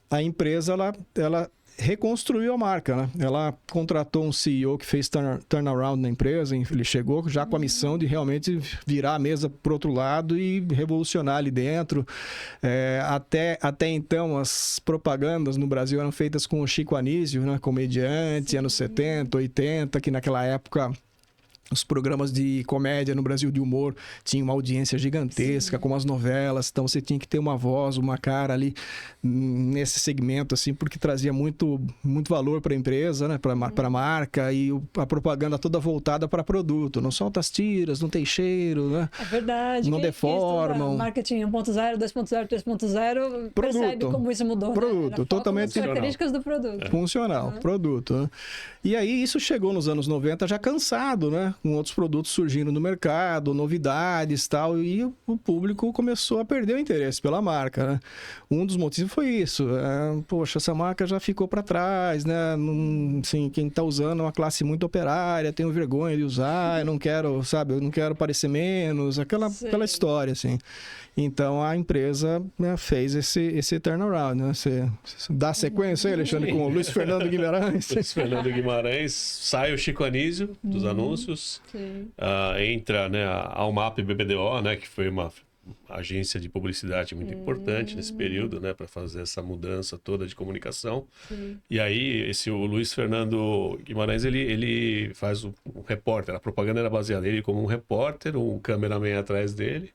a empresa, ela reconstruiu a marca, né? Ela contratou um CEO que fez turnaround na empresa, ele chegou já com a missão de realmente virar a mesa para o outro lado e revolucionar ali dentro. Até então, as propagandas no Brasil eram feitas com o Chico Anísio, né? Comediante, anos 70, 80, que naquela época os programas de comédia no Brasil, de humor, tinham uma audiência gigantesca, como as novelas. Então, você tinha que ter uma voz, uma cara ali nesse segmento, assim, porque trazia muito valor para a empresa, né? Para a marca, e a propaganda toda voltada para produto. Não solta as tiras, não tem cheiro, né? É verdade. Não deformam. Marketing 1.0, 2.0, 3.0, percebe como isso mudou. Produto, né? totalmente as características do produto. Funcional, produto. Né? E aí, isso chegou nos anos 90 já cansado, né? Com outros produtos surgindo no mercado, novidades e tal, e o público começou a perder o interesse pela marca, né? Um dos motivos foi isso. Poxa, essa marca já ficou para trás, né? Assim, quem está usando é uma classe muito operária, tenho vergonha de usar, eu não quero, sabe? Eu não quero parecer menos, aquela história, assim. Então, a empresa, né, fez esse turnaround, né? Você dá sequência aí, Alexandre, com o Luiz Fernando Guimarães? Luiz Fernando Guimarães, sai o Chico Anísio dos anúncios, entra, né, a Almap BBDO, né, que foi uma agência de publicidade muito importante nesse período, né, para fazer essa mudança toda de comunicação. E aí o Luiz Fernando Guimarães, ele faz um repórter, a propaganda era baseada nele como um repórter, um cameraman atrás dele,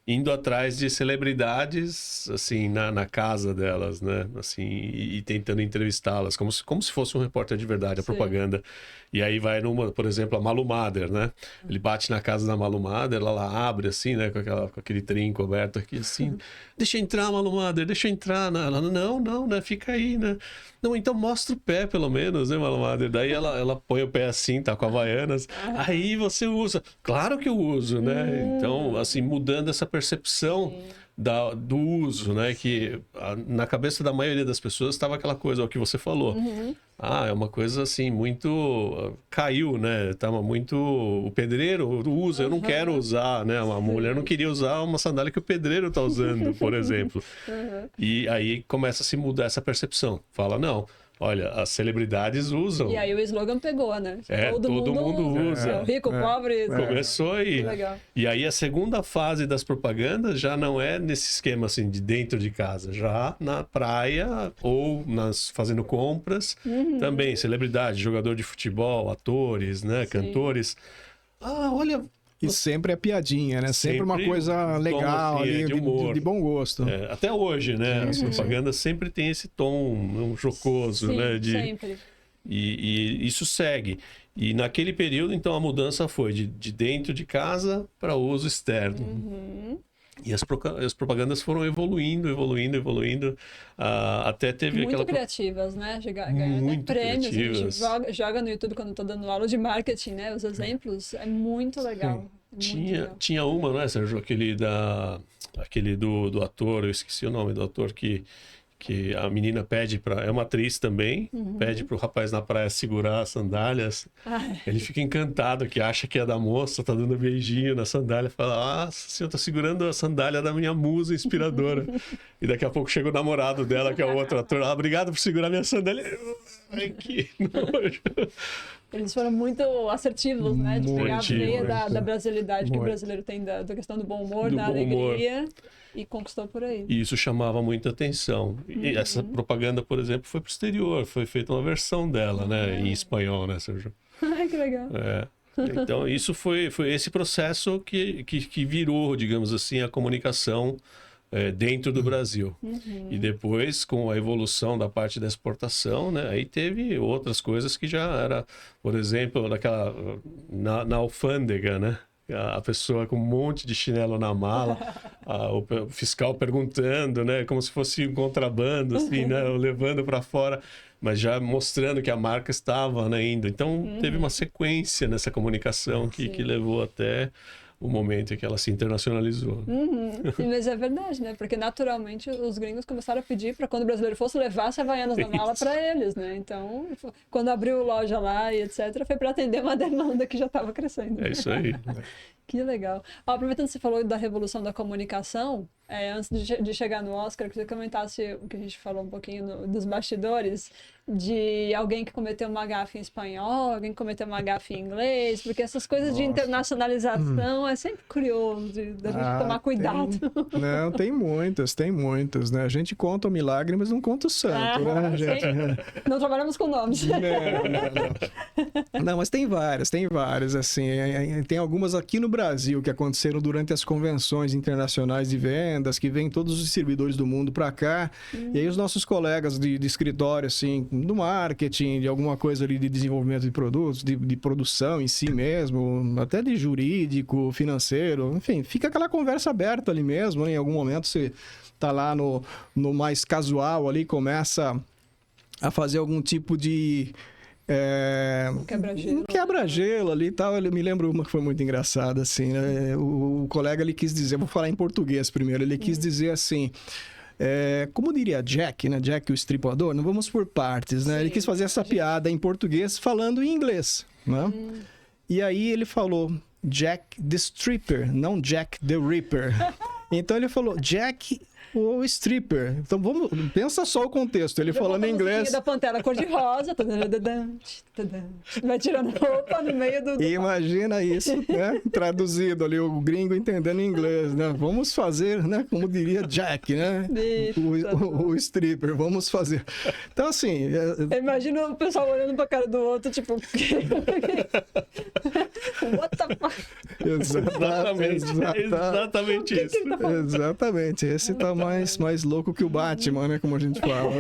indo atrás de celebridades, assim, na casa delas, né, assim, e tentando entrevistá-las, como se fosse um repórter de verdade, a propaganda. E aí vai por exemplo, a Malu Mader, né? Ele bate na casa da Malu Mader, ela abre assim, né? Com aquele trinco aberto aqui, assim. Deixa eu entrar, Malu Mader, deixa eu entrar. Ela, não, né? Fica aí, né? Não, então mostra o pé, pelo menos, né, Malu Mader? Daí ela põe o pé assim, tá com a Havaianas. Aí você usa. Claro que eu uso, né? Então, assim, mudando essa percepção do uso, né? Que na cabeça da maioria das pessoas estava aquela coisa, o que você falou. É uma coisa assim, muito... Caiu, né? Tava muito... O pedreiro usa, eu não quero usar, né? Uma mulher não queria usar uma sandália que o pedreiro tá usando, por exemplo. E aí começa a se mudar essa percepção. Fala, não, olha, as celebridades usam. E aí o slogan pegou, né? Todo mundo usa. Rico, pobre. Começou aí. Legal. E aí a segunda fase das propagandas já não é nesse esquema assim de dentro de casa, já na praia ou fazendo compras. Também celebridade, jogador de futebol, atores, né, cantores. Olha, e sempre é piadinha, né? Sempre uma coisa legal ali, de bom gosto. Até hoje, né? As propagandas sempre tem esse tom jocoso, né? Sempre. E isso segue. E naquele período, então, a mudança foi de dentro de casa para uso externo. E as propagandas foram evoluindo, até teve muito aquela... criativas, né? Ganhando Muito prêmios, criativas. a gente joga no YouTube quando eu tô dando aula de marketing, né? Os exemplos, é muito legal. Tinha uma, não é, Sérgio? Aquele do ator, eu esqueci o nome do ator que a menina pede para... É uma atriz também, pede pro rapaz na praia segurar as sandálias. Ele fica encantado, que acha que é da moça, tá dando beijinho na sandália, fala, nossa, senhor, tá segurando a sandália da minha musa inspiradora. E daqui a pouco chega o namorado dela, que é o outro ator, obrigado por segurar minha sandália. Ai, que nojo. Eles foram muito assertivos, né? De pegar a veia da brasilidade que o Muito. brasileiro tem da questão do bom humor, Do da bom humor. alegria, e conquistou por aí. E isso chamava muita atenção. E essa propaganda, por exemplo, foi pro exterior, foi feita uma versão dela, né? Em espanhol, né, Sérgio? Ai, que legal. Então, isso foi esse processo que virou, digamos assim, a comunicação dentro do Brasil. E depois, com a evolução da parte da exportação, né, aí teve outras coisas que já era, por exemplo, na alfândega, né? A pessoa com um monte de chinelo na mala, o fiscal perguntando, né, como se fosse um contrabando, assim, né, levando para fora, mas já mostrando que a marca estava, né, indo. Então, teve uma sequência nessa comunicação que levou até o momento em que ela se internacionalizou. Mas é verdade, né? Porque naturalmente os gringos começaram a pedir para quando o brasileiro fosse levar as Havaianas na mala para eles, né? Então, quando abriu loja lá e etc, foi para atender uma demanda que já estava crescendo. É isso aí. Que legal. Aproveitando que você falou da revolução da comunicação, antes de chegar no Oscar, eu queria que você comentasse o que a gente falou um pouquinho dos bastidores, de alguém que cometeu uma gafe em espanhol, alguém que cometeu uma gafe em inglês, porque essas coisas de internacionalização é sempre curioso da gente tomar cuidado. Não, tem muitas, né? A gente conta o milagre, mas não conta o santo, né, gente? Não trabalhamos com nomes. Não, mas tem várias, assim. Tem algumas aqui no Brasil que aconteceram durante as convenções internacionais de vendas, que vêm todos os distribuidores do mundo para cá, e aí os nossos colegas de escritório, assim, do marketing, de alguma coisa ali de desenvolvimento de produtos, de produção em si mesmo, até de jurídico, financeiro, enfim, fica aquela conversa aberta ali mesmo, né? Em algum momento você tá lá no mais casual ali, começa a fazer algum tipo de quebra-gelo ali e tal. Eu me lembro uma que foi muito engraçada, assim, né? O colega, ele quis dizer, vou falar em português primeiro, ele quis dizer assim, como diria Jack, né? Jack, o estripador, não vamos por partes, né? Sim, ele quis fazer essa piada em português falando em inglês, né? E aí ele falou Jack the Stripper, não Jack the Ripper. Então ele falou Jack o stripper. Então pensa só o contexto. Ele falando em inglês. Da Pantera cor-de-rosa. Vai tirando roupa no meio do. Imagina isso, né? Traduzido ali, o gringo entendendo em inglês, né? Vamos fazer, né? Como diria Jack, né? O stripper, vamos fazer. Então, assim. Imagina o pessoal olhando pra cara do outro, tipo. What the fuck? Exatamente isso. Exatamente. Esse tá mais louco que o Batman, né? Como a gente fala.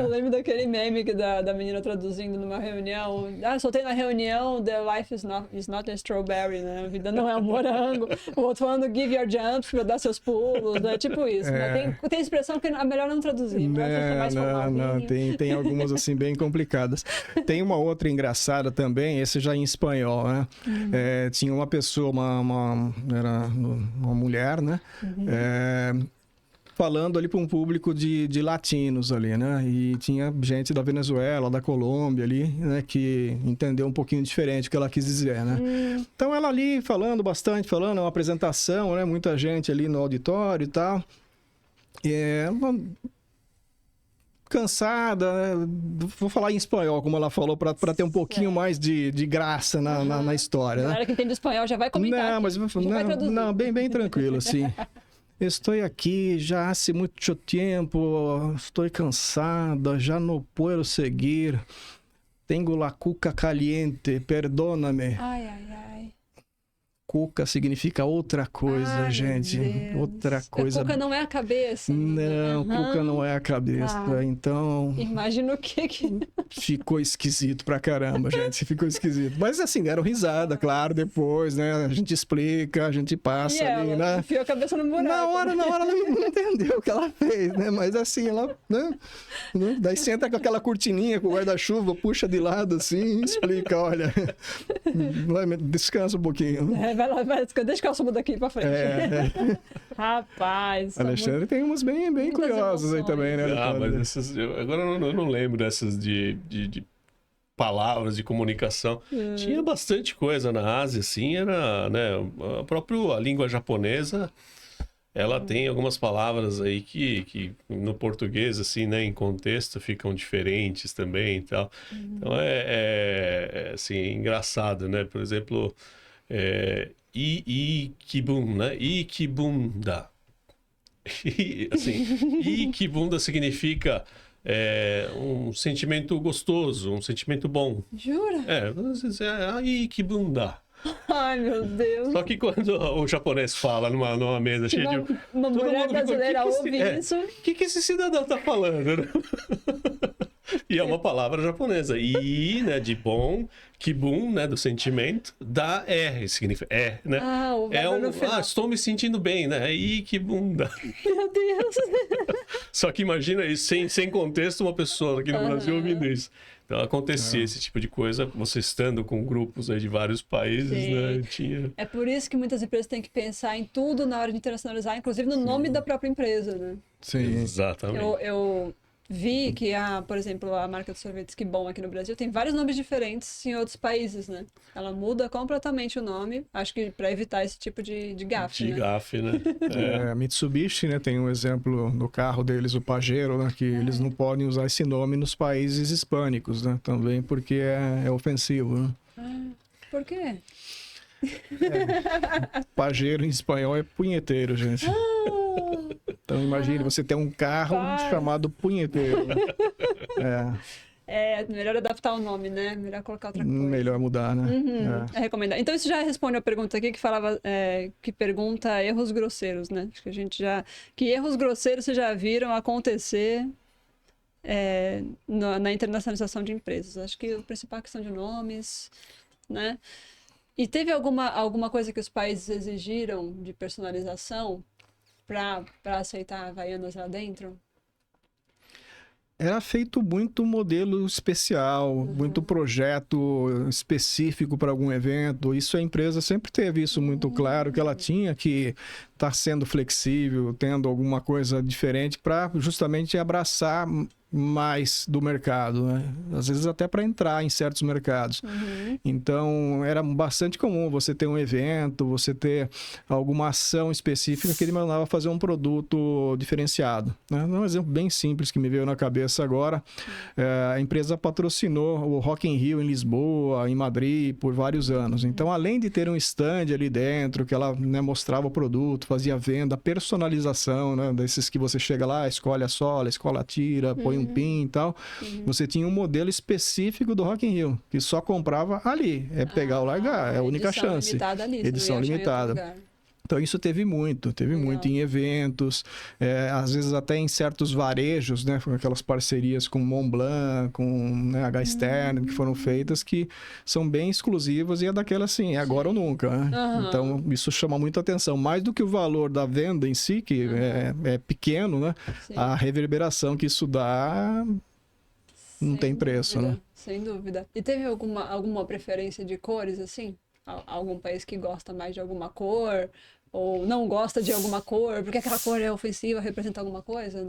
Eu lembro daquele meme da menina traduzindo numa reunião. Soltei na reunião, the life is not a strawberry, né? A vida não é um morango. O outro falando give your jumps, pra dar seus pulos, né? Tipo isso. Né? Tem expressão que é melhor não traduzir. Não, tem algumas assim bem complicadas. Tem uma outra engraçada também, esse já em espanhol, né? Tinha uma pessoa, era uma mulher, né? Falando ali para um público de latinos ali, né? E tinha gente da Venezuela, da Colômbia ali, né? Que entendeu um pouquinho diferente o que ela quis dizer, né? Então ela ali falando bastante, uma apresentação, né? Muita gente ali no auditório e tal. Cansada, né? Vou falar em espanhol, como ela falou, para ter um pouquinho mais de graça na história, né? A galera que entende espanhol já vai comentar. Não, mas bem tranquilo, assim. Estou aqui já há muito tempo, estou cansada, já não puedo seguir. Tengo la cuca caliente, perdóname. Ai. cuca significa outra coisa, Ai, gente. meu Deus. Outra coisa. Cuca não é a cabeça. Não, cuca não é a cabeça. Então, Imagina o que ficou esquisito pra caramba, gente. Ficou esquisito. Mas assim, deram risada, claro, depois, né? A gente explica, a gente passa E ali, ela né? enfiou a cabeça no buraco. Na hora ela não entendeu o que ela fez, né? Mas assim, ela, né? Daí senta com aquela cortininha com o guarda-chuva, puxa de lado assim e explica, olha, descansa um pouquinho. Vai lá, deixa que eu subo daqui pra frente. Rapaz. Alexandre tem umas bem curiosas aí também, né? Mas agora eu não lembro dessas de palavras de comunicação. Tinha bastante coisa na Ásia, assim, era, né, a língua japonesa, ela tem algumas palavras aí que no português, assim, né, em contexto, ficam diferentes também e tal. Então é assim, engraçado, né? Por exemplo, ikibun, né? Ikibunda. Assim, ikibunda significa um sentimento gostoso, um sentimento bom. Jura? Ikibunda. Ai, meu Deus. Só que quando o japonês fala numa mesa cheia de... Uma mulher brasileira ouve isso. O que esse cidadão tá falando, né? E é uma palavra japonesa. I, né, de bom, kibun, né, do sentimento, da significa né? O verbo no final. Estou me sentindo bem, né? Kibunda. Meu Deus. Só que imagina isso, sem contexto, uma pessoa aqui no Brasil ouvindo isso. Então acontecia esse tipo de coisa, você estando com grupos aí de vários países, né? É por isso que muitas empresas têm que pensar em tudo na hora de internacionalizar, inclusive no nome da própria empresa, né? Sim. Exatamente. Eu vi que, por exemplo, a marca de sorvetes Que Bom aqui no Brasil tem vários nomes diferentes em outros países, né? Ela muda completamente o nome, acho que para evitar esse tipo de gafe, né? Gafe, né? A Mitsubishi, né, tem um exemplo no carro deles, o Pajero, né, que eles não podem usar esse nome nos países hispânicos, né? Também porque é ofensivo, né? Por quê? Pajero em espanhol é punheteiro, gente. Então imagine, você tem um carro chamado punheteiro. Melhor adaptar o nome, né? Melhor colocar outra coisa. Melhor mudar, né? É recomendado. Então isso já responde a pergunta aqui que falava, que pergunta erros grosseiros, né? Acho que a gente que erros grosseiros vocês já viram acontecer na internacionalização de empresas. Acho que a principal questão de nomes, né? E teve alguma coisa que os países exigiram de personalização para aceitar Havaianas lá dentro? Era feito muito modelo especial, muito projeto específico para algum evento. Isso a empresa sempre teve isso muito claro, que ela tinha que estar sendo flexível, tendo alguma coisa diferente para justamente abraçar mais do mercado, né? Às vezes até para entrar em certos mercados. Então, era bastante comum você ter um evento, você ter alguma ação específica que ele mandava fazer um produto diferenciado, né? Um exemplo bem simples que me veio na cabeça agora, a empresa patrocinou o Rock in Rio em Lisboa, em Madrid, por vários anos. Então, além de ter um stand ali dentro, que ela, né, mostrava o produto, fazia venda, personalização, né, desses que você chega lá, escolhe a sola, escolhe a tira, põe um pin e tal. Você tinha um modelo específico do Rock in Rio, que só comprava ali. É pegar ou largar, é a única chance. Edição limitada. Então, isso teve muito em eventos, às vezes até em certos varejos, né? Aquelas parcerias com Montblanc, com, né, H. Stern, que foram feitas, que são bem exclusivas e é daquela assim, é agora ou nunca, né? Então, isso chama muita atenção. Mais do que o valor da venda em si, que é pequeno, né? A reverberação que isso dá não tem preço, né? Sem dúvida. E teve alguma preferência de cores, assim? Algum país que gosta mais de alguma cor ou não gosta de alguma cor porque aquela cor é ofensiva, representa alguma coisa?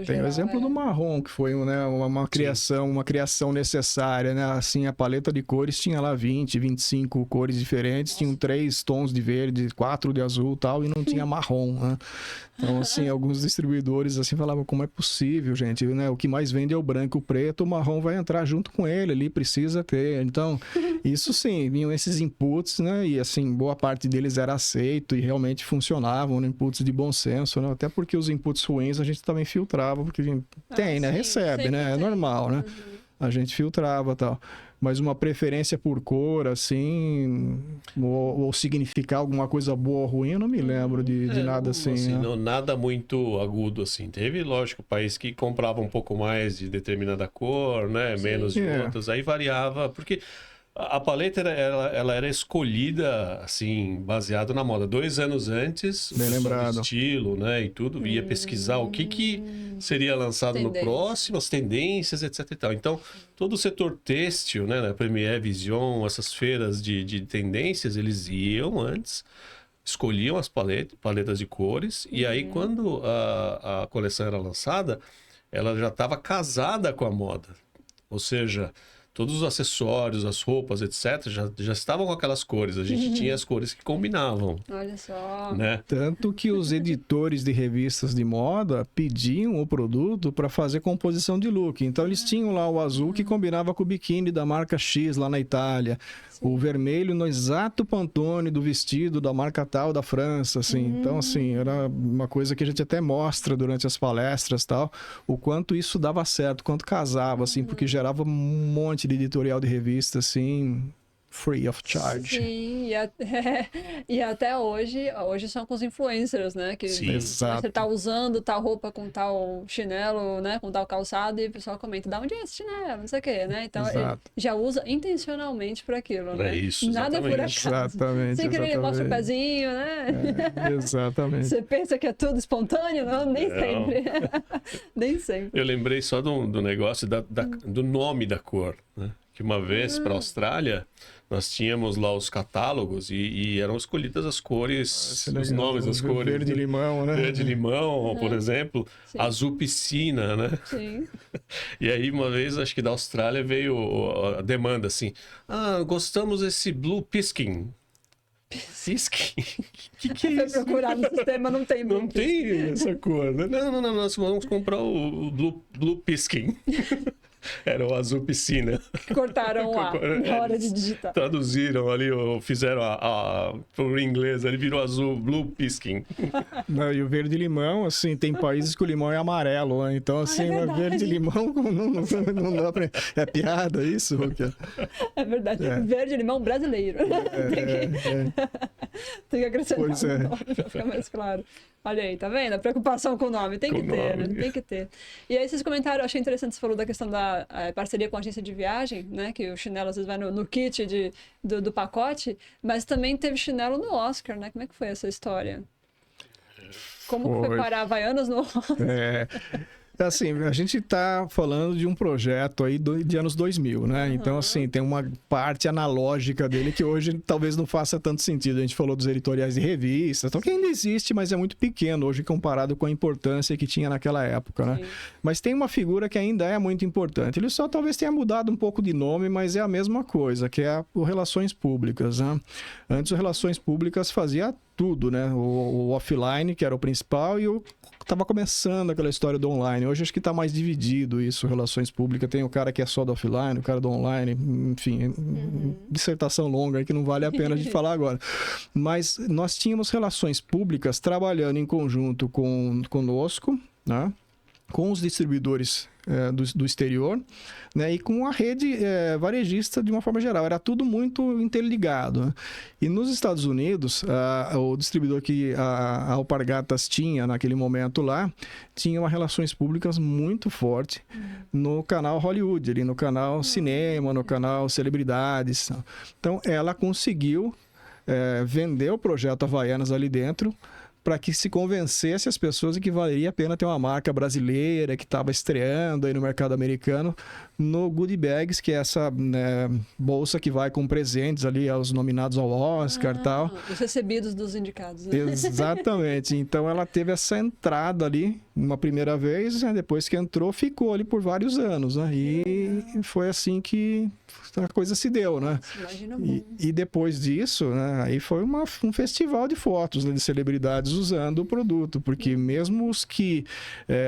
Tem o exemplo do marrom, que foi, né, uma criação necessária, né? Assim, a paleta de cores tinha lá 20, 25 cores diferentes, tinham 3 tons de verde, 4 de azul e tal, e não tinha marrom, né? Então, assim, alguns distribuidores assim falavam, como é possível, gente, né? O que mais vende é o branco e o preto, o marrom vai entrar junto com ele, ali precisa ter. Então, isso sim, vinham esses inputs, né? E assim, boa parte deles era aceito e realmente funcionavam, né? Inputs de bom senso, né? Até porque os inputs ruins a gente também filtrava, porque a gente tem, né? Recebe, né? É normal, né? A gente filtrava e tal. mas uma preferência por cor, assim, ou significar alguma coisa boa ou ruim, eu não me lembro de nada assim. Não, nada muito agudo, assim. Teve, lógico, país que comprava um pouco mais de determinada cor, né? Menos de outras. Aí variava, porque a paleta ela era escolhida, assim, baseado na moda. 2 anos antes, Bem lembrado. o estilo, né? E tudo, ia pesquisar o que seria lançado no próximo, as tendências, etc e tal. Então, todo o setor têxtil, né? Premier, Vision, essas feiras de tendências, eles iam antes, escolhiam as paletas de cores, e aí quando a coleção era lançada, ela já estava casada com a moda. Ou seja, todos os acessórios, as roupas, etc., já estavam com aquelas cores. A gente tinha as cores que combinavam. Olha só. Né? Tanto que os editores de revistas de moda pediam o produto para fazer composição de look. Então, eles tinham lá o azul que combinava com o biquíni da marca X lá na Itália. O vermelho no exato pantone do vestido da marca tal da França, assim. Então, assim, era uma coisa que a gente até mostra durante as palestras e tal, o quanto isso dava certo, quanto casava, assim, porque gerava um monte de editorial de revista, assim, free of charge. Sim, e até hoje são com os influencers, né? Que Sim. Exato. você tá usando tal roupa com tal chinelo, né? Com tal calçado, e o pessoal comenta, da onde é esse chinelo? Não sei o quê, né? Então, ele Exato. já usa intencionalmente para aquilo, né? É isso, Nada por exatamente. acaso. Exatamente, Sem querer, ele mostra o exatamente. pezinho, né? Exatamente. Você pensa que é tudo espontâneo? Não, nem sempre. Nem sempre. Eu lembrei só do negócio do nome da cor, né? Que uma vez para a Austrália, nós tínhamos lá os catálogos e eram escolhidas as cores, os nomes das cores. Verde limão, né? Verde limão, por exemplo, Sim. azul piscina, né? Sim. E aí, uma vez, acho que da Austrália veio a demanda assim: gostamos desse blue pisking. Pisking? Que é Foi isso? procurar no sistema, não tem Não muito. tem essa cor, né? Não, nós vamos comprar o blue pisking. Era o azul piscina. Cortaram lá, na hora de digitar. Traduziram ali, ou fizeram pro inglês, ali virou azul, blue pisking. Não, e o verde limão, assim, tem países que o limão é amarelo, né? Então, assim, verdade. verde limão não dá pra... É piada isso, Rukia? É verdade. Verde limão brasileiro. Tem que acrescentar Pois é. o nome pra ficar mais claro. Olha aí, tá vendo? A preocupação com o nome. Tem que Com o ter, nome. né? Tem que ter. E aí, vocês comentaram, eu achei interessante, você falou da questão da parceria com a agência de viagem, né? Que o chinelo às vezes vai no kit do pacote, mas também teve chinelo no Oscar, né? Como é que foi essa história? Como que foi Foi. parar Havaianas no Oscar? Assim, a gente tá falando de um projeto aí de anos 2000, né? Então, assim, tem uma parte analógica dele que hoje talvez não faça tanto sentido. A gente falou dos editoriais de revistas, então que ainda existe, mas é muito pequeno hoje comparado com a importância que tinha naquela época, né? Sim. Mas tem uma figura que ainda é muito importante. Ele só talvez tenha mudado um pouco de nome, mas é a mesma coisa, que é o Relações Públicas, né? Antes, o Relações Públicas fazia tudo, né? O offline, que era o principal, e estava começando aquela história do online. Hoje acho que está mais dividido isso, relações públicas. Tem o cara que é só do offline, o cara do online, enfim, dissertação longa aí que não vale a pena a gente falar agora. Mas nós tínhamos relações públicas trabalhando em conjunto conosco, né? Com os distribuidores do exterior, né? E com a rede varejista de uma forma geral. Era tudo muito interligado, né? E nos Estados Unidos, o distribuidor que a Alpargatas tinha naquele momento lá, tinha uma relações públicas muito forte no canal Hollywood, ali no canal cinema, no canal celebridades. Então, ela conseguiu vender o projeto Havaianas ali dentro, para que se convencesse as pessoas de que valeria a pena ter uma marca brasileira que estava estreando aí no mercado americano no Goodie Bags, que é essa bolsa que vai com presentes ali aos nominados ao Oscar e tal. Os recebidos dos indicados, né? Exatamente. Então ela teve essa entrada ali uma primeira vez, né? Depois que entrou, ficou ali por vários anos, né? E foi assim que a coisa se deu, né? Imagina muito. E depois disso, né, aí foi um festival de fotos, né, de celebridades usando o produto, porque mesmo os que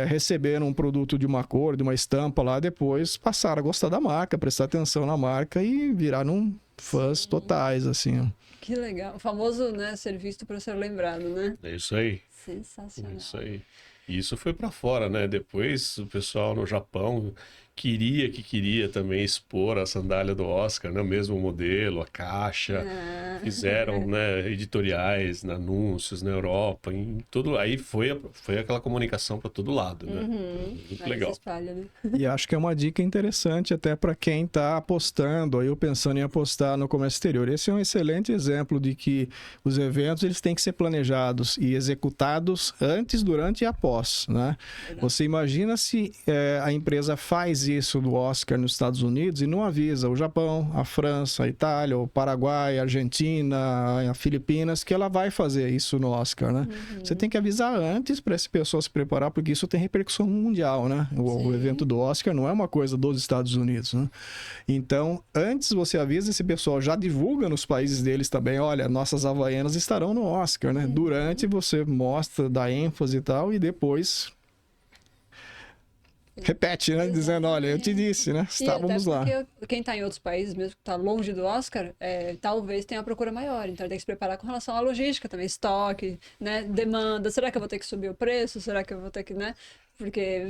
receberam um produto de uma cor, de uma estampa lá, depois passaram a gostar da marca, prestar atenção na marca e viraram fãs totais, assim. Que legal. O famoso, né, ser visto para ser lembrado, né? É isso aí. Sensacional. Isso aí. E isso foi para fora, né? Depois o pessoal no Japão queria também expor a sandália do Oscar, né? O mesmo modelo, a caixa. Fizeram, né, editoriais, anúncios na Europa, em tudo. Aí foi aquela comunicação para todo lado, né? Muito legal. Espalha, né? E acho que é uma dica interessante até para quem está apostando, ou pensando em apostar no comércio exterior. Esse é um excelente exemplo de que os eventos eles têm que ser planejados e executados antes, durante e após, né? Você imagina se a empresa faz isso do Oscar nos Estados Unidos e não avisa o Japão, a França, a Itália, o Paraguai, a Argentina, a Filipinas, que ela vai fazer isso no Oscar, né? Você tem que avisar antes para essa pessoa se preparar, porque isso tem repercussão mundial, né? O evento do Oscar não é uma coisa dos Estados Unidos, né? Então, antes você avisa, esse pessoal já divulga nos países deles também, olha, nossas havaianas estarão no Oscar, né? Durante você mostra, dá ênfase e tal, e depois repete, né? Dizendo, olha, eu te disse, né? Estávamos lá. Porque quem está em outros países, mesmo que está longe do Oscar, talvez tenha uma procura maior. Então, tem que se preparar com relação à logística também, estoque, né? Demanda. Será que eu vou ter que subir o preço? Será que eu vou ter que, né? Porque...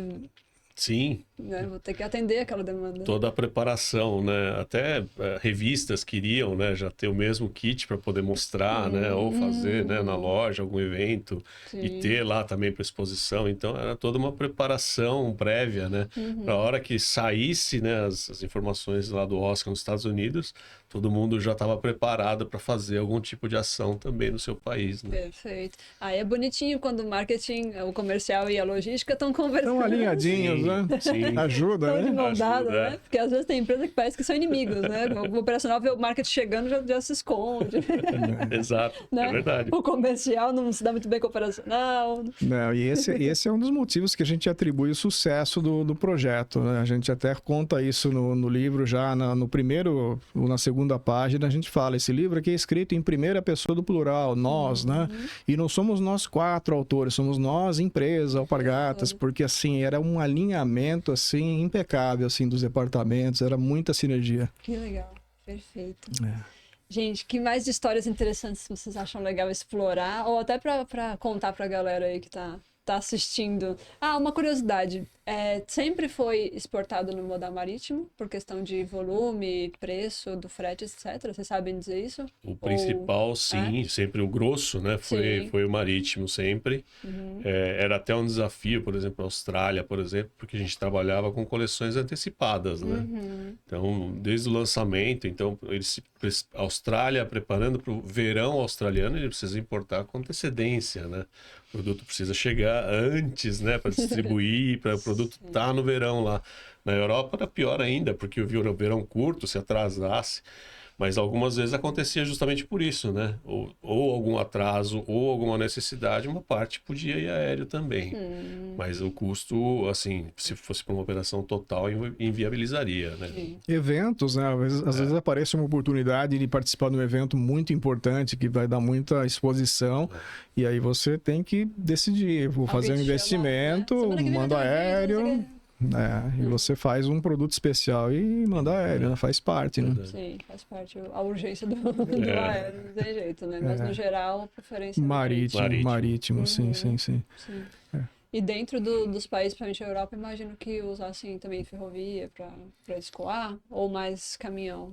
Sim. Né? Vou ter que atender aquela demanda. Toda a preparação, né? Até revistas queriam, né, já ter o mesmo kit para poder mostrar, né? Ou fazer, né, na loja, algum evento. Sim. E ter lá também para exposição. Então, era toda uma preparação prévia, né? Para a hora que saísse, né, as informações lá do Oscar nos Estados Unidos, todo mundo já estava preparado para fazer algum tipo de ação também no seu país, né? Perfeito. Aí é bonitinho quando o marketing, o comercial e a logística estão conversando. Estão alinhadinhos, né? Sim. Ajuda, né? De mão dada, né? Porque às vezes tem empresa que parece que são inimigos, né? O operacional vê o marketing chegando já se esconde. Exato, né? É verdade. O comercial não se dá muito bem com o operacional. Não, e esse é um dos motivos que a gente atribui o sucesso do projeto, né? A gente até conta isso no livro já, no primeiro ou na segunda página, a gente fala, esse livro aqui é escrito em primeira pessoa do plural, nós, né? E não somos nós 4 autores, somos nós, empresa, Alpargatas, porque assim, era um alinhamento assim impecável assim dos departamentos, era muita sinergia. Que legal, perfeito. Gente, que mais de histórias interessantes vocês acham legal explorar, ou até para contar para a galera aí que tá assistindo? Uma curiosidade, sempre foi exportado no modal marítimo, por questão de volume, preço, do frete, etc? Vocês sabem dizer isso? O principal, sim, sempre o grosso, né? Foi o marítimo sempre. Era até um desafio, por exemplo, a Austrália, por exemplo, porque a gente trabalhava com coleções antecipadas, né? Então, desde o lançamento, a Austrália, preparando para o verão australiano, ele precisa importar com antecedência, né? O produto precisa chegar antes, né, para distribuir, para o produto estar no verão lá. Na Europa era pior ainda, porque o verão curto, se atrasasse. Mas algumas vezes acontecia justamente por isso, né? Ou algum atraso, ou alguma necessidade, uma parte podia ir aéreo também. Mas o custo, assim, se fosse para uma operação total, inviabilizaria, né? Sim. Eventos, né? Às vezes aparece uma oportunidade de participar de um evento muito importante, que vai dar muita exposição, e aí você tem que decidir, vou fazer um investimento, mando aéreo... e você faz um produto especial e manda aéreo, né? Faz parte, né? Sim, faz parte. A urgência do aéreo, não tem jeito, né? Mas no geral, a preferência marítimo, sim. E dentro dos países, principalmente a Europa, imagino que usassem também ferrovia para escoar, ou mais caminhão.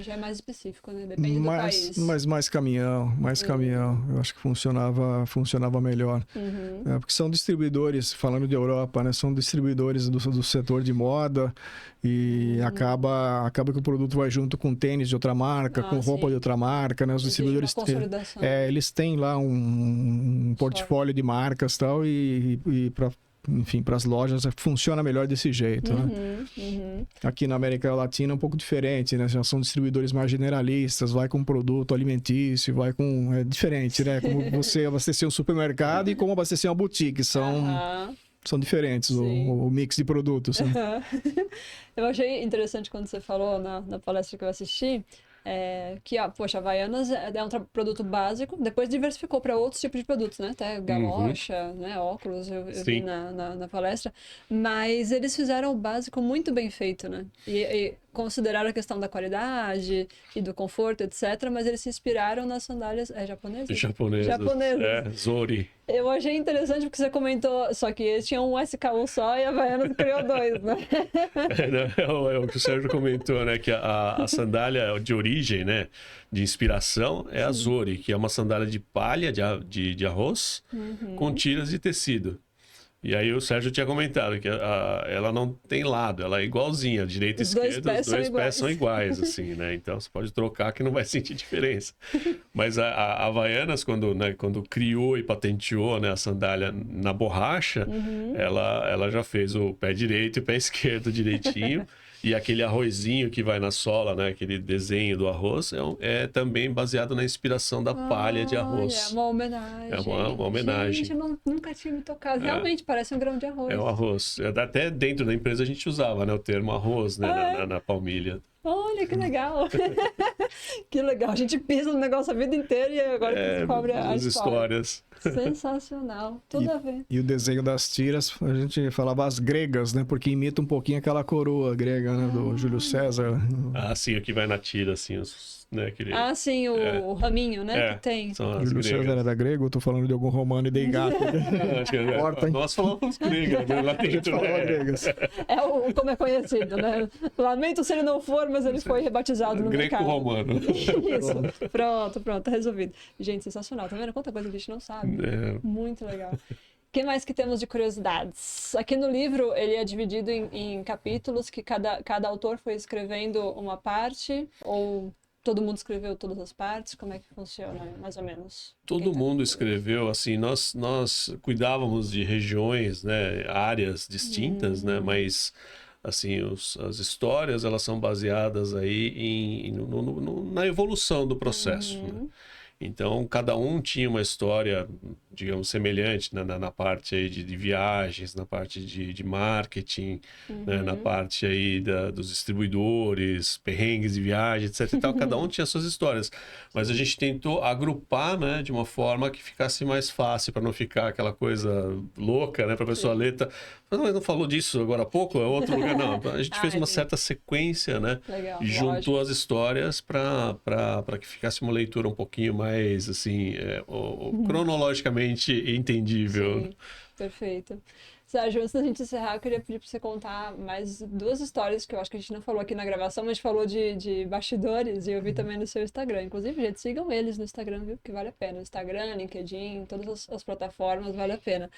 Já é mais específico, né? Depende do país. Mas mais caminhão. Eu acho que funcionava melhor. Porque são distribuidores, falando de Europa, né? São distribuidores do setor de moda e acaba que o produto vai junto com tênis de outra marca, com roupa de outra marca, né? Os distribuidores, eles têm lá um portfólio de marcas tal, e para as lojas funciona melhor desse jeito, né? Aqui na América Latina é um pouco diferente, né? Já são distribuidores mais generalistas, vai com produto alimentício, é diferente, né? Como você abastecer um supermercado e como abastecer uma boutique, são diferentes o mix de produtos. Né? Eu achei interessante quando você falou na palestra que eu assisti, que, poxa, Havaianas é um produto básico, depois diversificou para outros tipos de produtos, né? Até galocha, né? Óculos, eu vi na palestra. Mas eles fizeram o básico muito bem feito, né? E consideraram a questão da qualidade e do conforto, etc., mas eles se inspiraram nas sandálias japonesas? Japonesas. Zori. Eu achei interessante porque você comentou, só que eles tinham um SKU só e a Havaianas criou 2, né? É o que o Sérgio comentou, né? Que a sandália de origem, né? De inspiração é a Zori, que é uma sandália de palha, de arroz, com tiras de tecido. E aí o Sérgio tinha comentado que ela não tem lado, ela é igualzinha, direita e esquerda, os dois pés são iguais, assim, né? Então você pode trocar que não vai sentir diferença. Mas a Havaianas, quando criou e patenteou, né, a sandália na borracha, ela já fez o pé direito e o pé esquerdo direitinho. E aquele arrozinho que vai na sola, né? Aquele desenho do arroz, é também baseado na inspiração da palha de arroz. É uma homenagem. É uma homenagem. Gente, eu nunca tinha me tocado. Realmente, parece um grão de arroz. É o arroz. Até dentro da empresa a gente usava, né? O termo arroz, né? Na palmilha. Olha, que legal. Que legal. A gente pisa no negócio a vida inteira e agora descobre as histórias. Sensacional. Tudo a ver. E o desenho das tiras, a gente falava as gregas, né? Porque imita um pouquinho aquela coroa grega, né? Do Júlio César. Sim, o que vai na tira, assim, né? Sim, o raminho, né? Que tem. Júlio César era grego, eu tô falando de algum romano e dei gato. Nós falamos gregas, né? Lá dentro, gregas. Como é conhecido, né? Lamento se ele não for, mas ele foi rebatizado no mercado. Greco-romano. Isso. Pronto, tá resolvido. Gente, sensacional. Tá vendo? Quanta coisa que a gente não sabe. Muito legal. O que mais que temos de curiosidades? Aqui no livro, ele é dividido em capítulos que cada autor foi escrevendo uma parte, ou todo mundo escreveu todas as partes? Como é que funciona, mais ou menos? Todo mundo escreveu, assim, nós cuidávamos de regiões, né, áreas distintas, né, mas, assim, as histórias, elas são baseadas aí na evolução do processo, né? Então, cada um tinha uma história, digamos, semelhante na parte aí de viagens, na parte de marketing, né? Na parte aí dos distribuidores, perrengues de viagem, etc. E tal. Cada um tinha suas histórias. Mas a gente tentou agrupar, né? De uma forma que ficasse mais fácil, para não ficar aquela coisa louca, né? Para a pessoa ler. Mas não falou disso agora há pouco? É outro lugar? Não. A gente fez uma certa sequência, né? Legal, e juntou as histórias para que ficasse uma leitura um pouquinho mais, assim, cronologicamente entendível. Sim, perfeito. Sérgio, antes da gente encerrar, eu queria pedir para você contar mais 2 histórias que eu acho que a gente não falou aqui na gravação, mas falou de bastidores e eu vi também no seu Instagram. Inclusive, gente, sigam eles no Instagram, viu? Que vale a pena. Instagram, LinkedIn, todas as plataformas, vale a pena.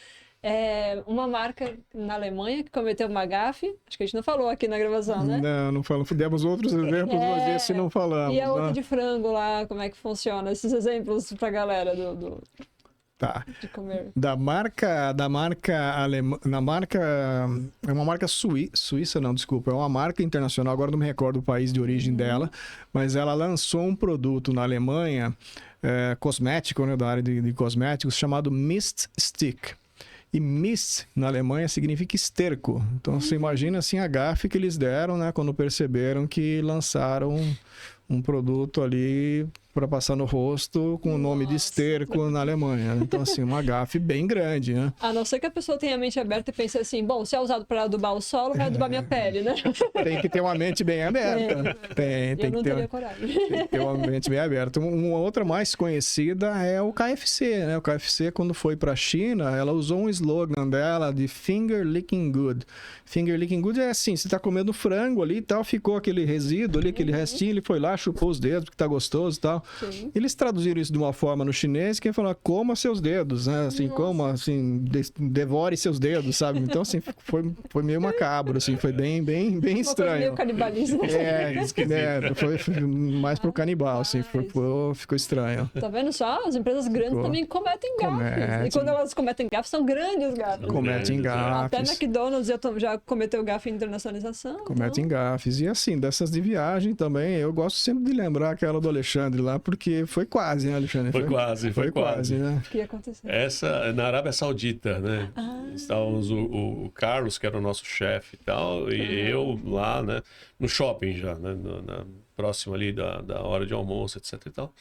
Uma marca na Alemanha que cometeu uma gafe, acho que a gente não falou aqui na gravação, né? Não falamos. Demos outros exemplos, mas esse não falamos. E a outra de frango lá, como é que funciona? Esses exemplos pra galera Tá. de comer. Da marca alemã, é uma marca suíça, não, desculpa, é uma marca internacional, agora não me recordo o país de origem dela, mas ela lançou um produto na Alemanha, cosmético, né, da área de cosméticos, chamado Mist Stick. E mist, na Alemanha, significa esterco. Então, você imagina assim a gafe que eles deram, né? Quando perceberam que lançaram um produto ali para passar no rosto com o nome de esterco na Alemanha. Então, assim, uma gafe bem grande, né? A não ser que a pessoa tenha a mente aberta e pense assim, bom, se é usado para adubar o solo, vai adubar minha pele, né? Tem que ter uma mente bem aberta. Tem eu não que teria coragem. Tem que ter uma mente bem aberta. Uma outra mais conhecida é o KFC, né? O KFC, quando foi para a China, ela usou um slogan dela de Finger Licking Good. Finger Licking Good é assim, você está comendo frango ali e tal, ficou aquele resíduo ali, aquele restinho, ele foi lá, chupou os dedos porque tá gostoso e tal. Sim. Eles traduziram isso de uma forma no chinês que fala, coma seus dedos, né? Assim, coma, assim, devore seus dedos, sabe? Então, assim, foi meio macabro, assim, foi bem estranho. Meio canibalismo. Foi mais pro canibal, assim, ficou estranho. Tá vendo só? As empresas grandes também cometem gafes. E quando elas cometem gafes, são grandes gafes. Cometem gafes. Até McDonald's já cometeu gafe em internacionalização. Cometem gafes. E assim, dessas de viagem também, eu gosto sempre de lembrar aquela do Alexandre lá, porque foi quase, né, Alexandre? Foi quase, né? O que ia acontecer? Essa, na Arábia Saudita, né? Estávamos o Carlos, que era o nosso chefe e tal, e eu lá, né? No shopping já, né? Próximo ali da hora de almoço, etc e tal.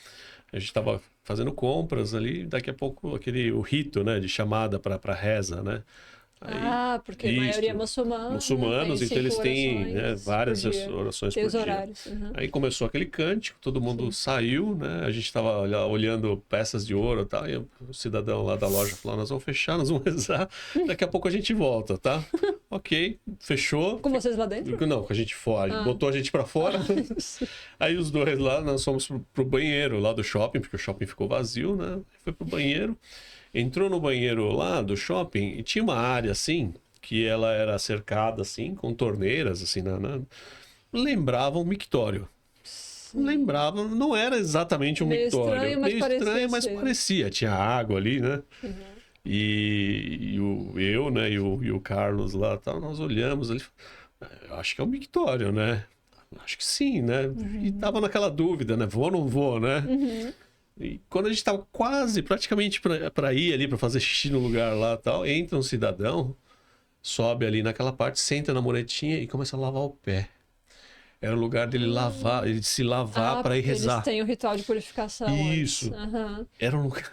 A gente estava fazendo compras ali, daqui a pouco o rito, né? De chamada para reza, né? Aí, porque a maioria é muçulmana. Muçulmanos, então eles têm, né, várias orações por os dia. horários. Aí começou aquele cântico, todo mundo saiu, né? A gente estava olhando peças de ouro e tal, e o cidadão lá da loja falou, nós vamos fechar, nós vamos rezar, daqui a pouco a gente volta, tá? Ok, fechou. Com vocês lá dentro? Não, com a gente fora, botou a gente pra fora. Aí os dois lá, nós fomos pro banheiro lá do shopping, porque o shopping ficou vazio, né? Foi pro banheiro. Entrou no banheiro lá do shopping e tinha uma área assim, que ela era cercada assim, com torneiras, assim, lembrava um mictório. Lembrava, não era exatamente um mictório. Meio estranho, mas parecia. Tinha água ali, né? E eu, né, e o Carlos lá, tal, nós olhamos ali, acho que é um mictório, né? Acho que sim, né? E tava naquela dúvida, né? Vou ou não vou, né? E quando a gente tava quase, praticamente para ir ali, para fazer xixi no lugar lá e tal, entra um cidadão, sobe ali naquela parte, senta na muretinha e começa a lavar o pé. Era o lugar dele lavar, ele se lavar para ir rezar. Eles têm o ritual de purificação. Isso. Era um lugar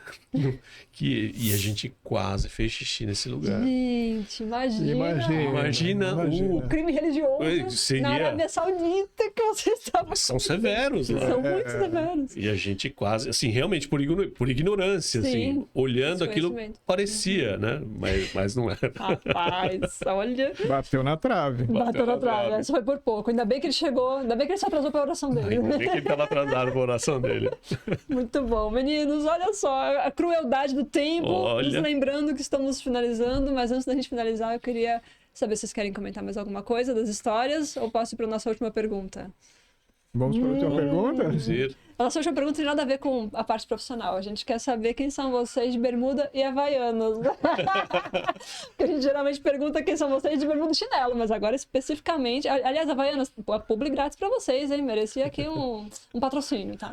e a gente quase fez xixi nesse lugar. Gente, imagina o crime religioso na Arábia Saudita que vocês estavam... São severos lá. São muito severos. E a gente quase, assim, realmente por ignorância, assim, olhando aquilo, parecia, né? Mas não era. Rapaz, olha... Bateu na trave. Bateu na trave. Essa foi por pouco. Ainda bem que ele chegou, ainda bem que ele se atrasou para a oração dele. Ainda bem que ele estava atrasado para a oração dele. Muito bom. Meninos, olha só, a crueldade do tempo. Nos lembrando que estamos finalizando, mas antes da gente finalizar, eu queria saber se vocês querem comentar mais alguma coisa das histórias ou posso ir para a nossa última pergunta? Vamos para a última pergunta? A nossa última pergunta tem nada a ver com a parte profissional. A gente quer saber quem são vocês de bermuda e havaianas. Porque a gente geralmente pergunta quem são vocês de bermuda e chinelo, mas agora especificamente... Aliás, havaianas, publi grátis para vocês, hein? Merecia aqui um patrocínio, tá?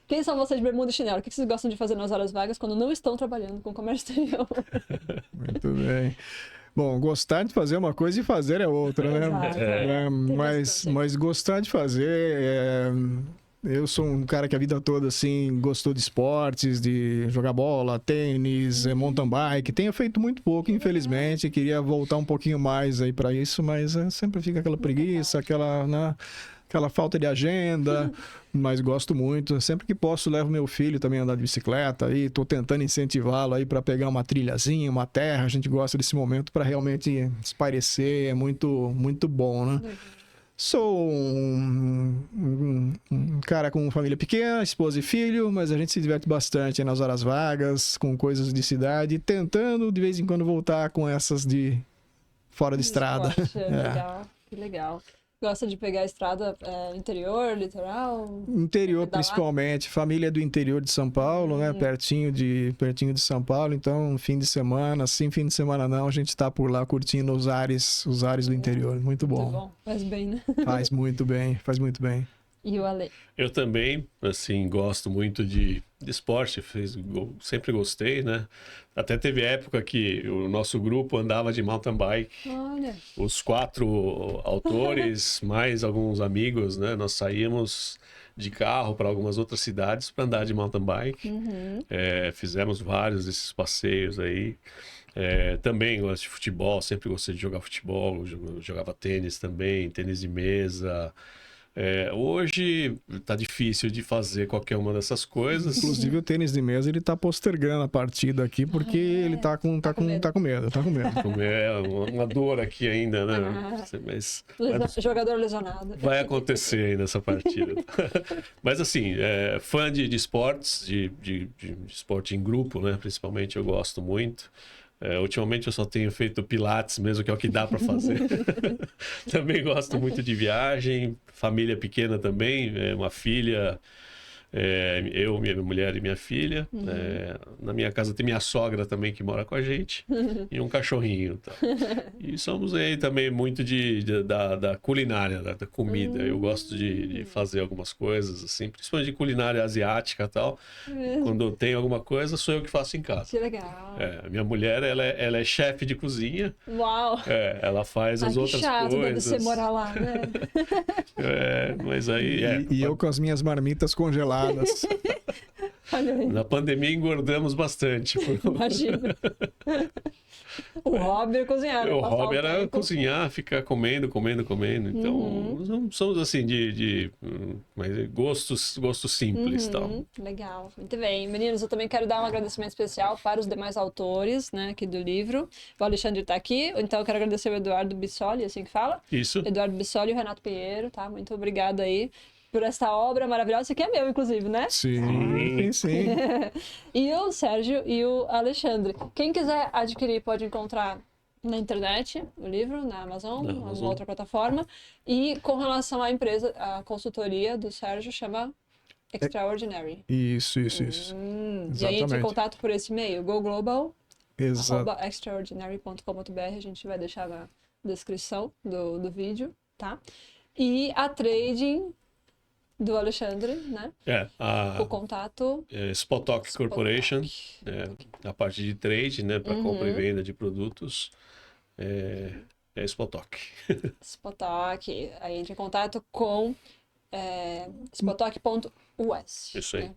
Quem são vocês de bermuda e chinelo? O que vocês gostam de fazer nas horas vagas quando não estão trabalhando com comércio exterior? Muito bem. Bom, gostar de fazer uma coisa e fazer é outra, né? Mas gostar de fazer... Eu sou um cara que a vida toda, assim, gostou de esportes, de jogar bola, tênis, mountain bike. Tenho feito muito pouco, infelizmente. Queria voltar um pouquinho mais aí para isso, mas sempre fica aquela preguiça, aquela falta de agenda, mas gosto muito. Sempre que posso, levo meu filho também a andar de bicicleta aí, tô tentando incentivá-lo aí para pegar uma trilhazinha, uma terra. A gente gosta desse momento para realmente espairecer, é muito, muito bom, né? Sou um cara com família pequena, esposa e filho, mas a gente se diverte bastante nas horas vagas, com coisas de cidade, tentando de vez em quando voltar com essas de fora de estrada. Legal, que legal. Gosta de pegar a estrada interior, litoral? Interior, principalmente. Família do interior de São Paulo, né? Pertinho de São Paulo. Então, fim de semana, sim, fim de semana não, a gente tá por lá curtindo os ares do interior. Muito bom. Muito bom. Faz bem, né? Faz muito bem, faz muito bem. E o Ale? Eu também, assim, gosto muito de esporte, sempre gostei, né? Até teve época que o nosso grupo andava de mountain bike. Olha. Os 4 autores, mais alguns amigos, né? Nós saímos de carro para algumas outras cidades para andar de mountain bike. Fizemos vários desses passeios aí. Também gosto de futebol, sempre gostei de jogar futebol, jogava tênis também, tênis de mesa. Hoje tá difícil de fazer qualquer uma dessas coisas. Inclusive o tênis de mesa, ele tá postergando a partida aqui porque ele tá com medo. É uma dor aqui ainda, né? Mas jogador lesionado. Vai acontecer ainda essa partida. Mas assim, fã de esportes, de esporte em grupo, né? Principalmente eu gosto muito. Ultimamente eu só tenho feito pilates mesmo, que é o que dá para fazer. Também gosto muito de viagem, família pequena também, uma filha, eu, minha mulher e minha filha. Na minha casa tem minha sogra também que mora com a gente e um cachorrinho. Tá? E somos aí também muito da culinária, da comida. Eu gosto de fazer algumas coisas, assim, principalmente de culinária asiática e tal. Quando tem alguma coisa, sou eu que faço em casa. Que legal. Minha mulher, ela é chefe de cozinha. Uau! Ela faz as outras chato, coisas. deve ser morar lá, né? Mas aí... E eu com as minhas marmitas congeladas. Na pandemia engordamos bastante. Imagina. O hobby é cozinhar. O hobby era cozinhar, ficar comendo. Então, não somos assim mas gostos simples e tal. Legal, muito bem. Meninos, eu também quero dar um agradecimento especial para os demais autores, né, aqui do livro. O Alexandre está aqui, então eu quero agradecer o Eduardo Bissoli, assim que fala. Isso. Eduardo Bissoli e o Renato Pinheiro, tá? Muito obrigada aí por essa obra maravilhosa. Isso aqui é meu, inclusive, né? Sim. E o Sérgio e o Alexandre. Quem quiser adquirir pode encontrar na internet o livro, na Amazon, numa outra plataforma. E com relação à empresa, a consultoria do Sérgio chama Extraordinary. Isso. E aí entre em contato por esse e-mail, goglobal@extraordinary.com.br. A gente vai deixar na descrição do vídeo, tá? E a trading do Alexandre, né? O contato... Spotok Corporation, a parte de trade, né? Para compra e venda de produtos. É Spotok. Spotok. Aí entra em contato com spotok.us. Isso aí. Né?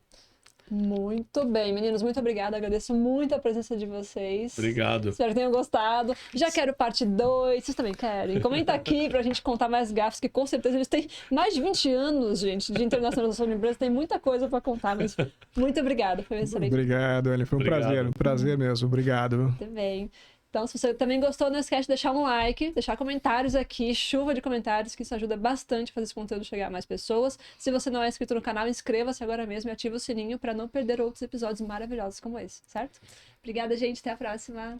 Muito bem, meninos, muito obrigada. Agradeço muito a presença de vocês. Obrigado. Espero que tenham gostado. Já quero parte 2. Vocês também querem? Comenta aqui pra gente contar mais gafos, que com certeza eles têm mais de 20 anos, gente, de internacionalização de empresas. Tem muita coisa pra contar, mas muito obrigada. Foi um excelente. Obrigado, Ellen. Foi um prazer mesmo. Obrigado. Muito bem. Então, se você também gostou, não esquece de deixar um like, deixar comentários aqui, chuva de comentários, que isso ajuda bastante a fazer esse conteúdo chegar a mais pessoas. Se você não é inscrito no canal, inscreva-se agora mesmo e ative o sininho para não perder outros episódios maravilhosos como esse, certo? Obrigada, gente. Até a próxima.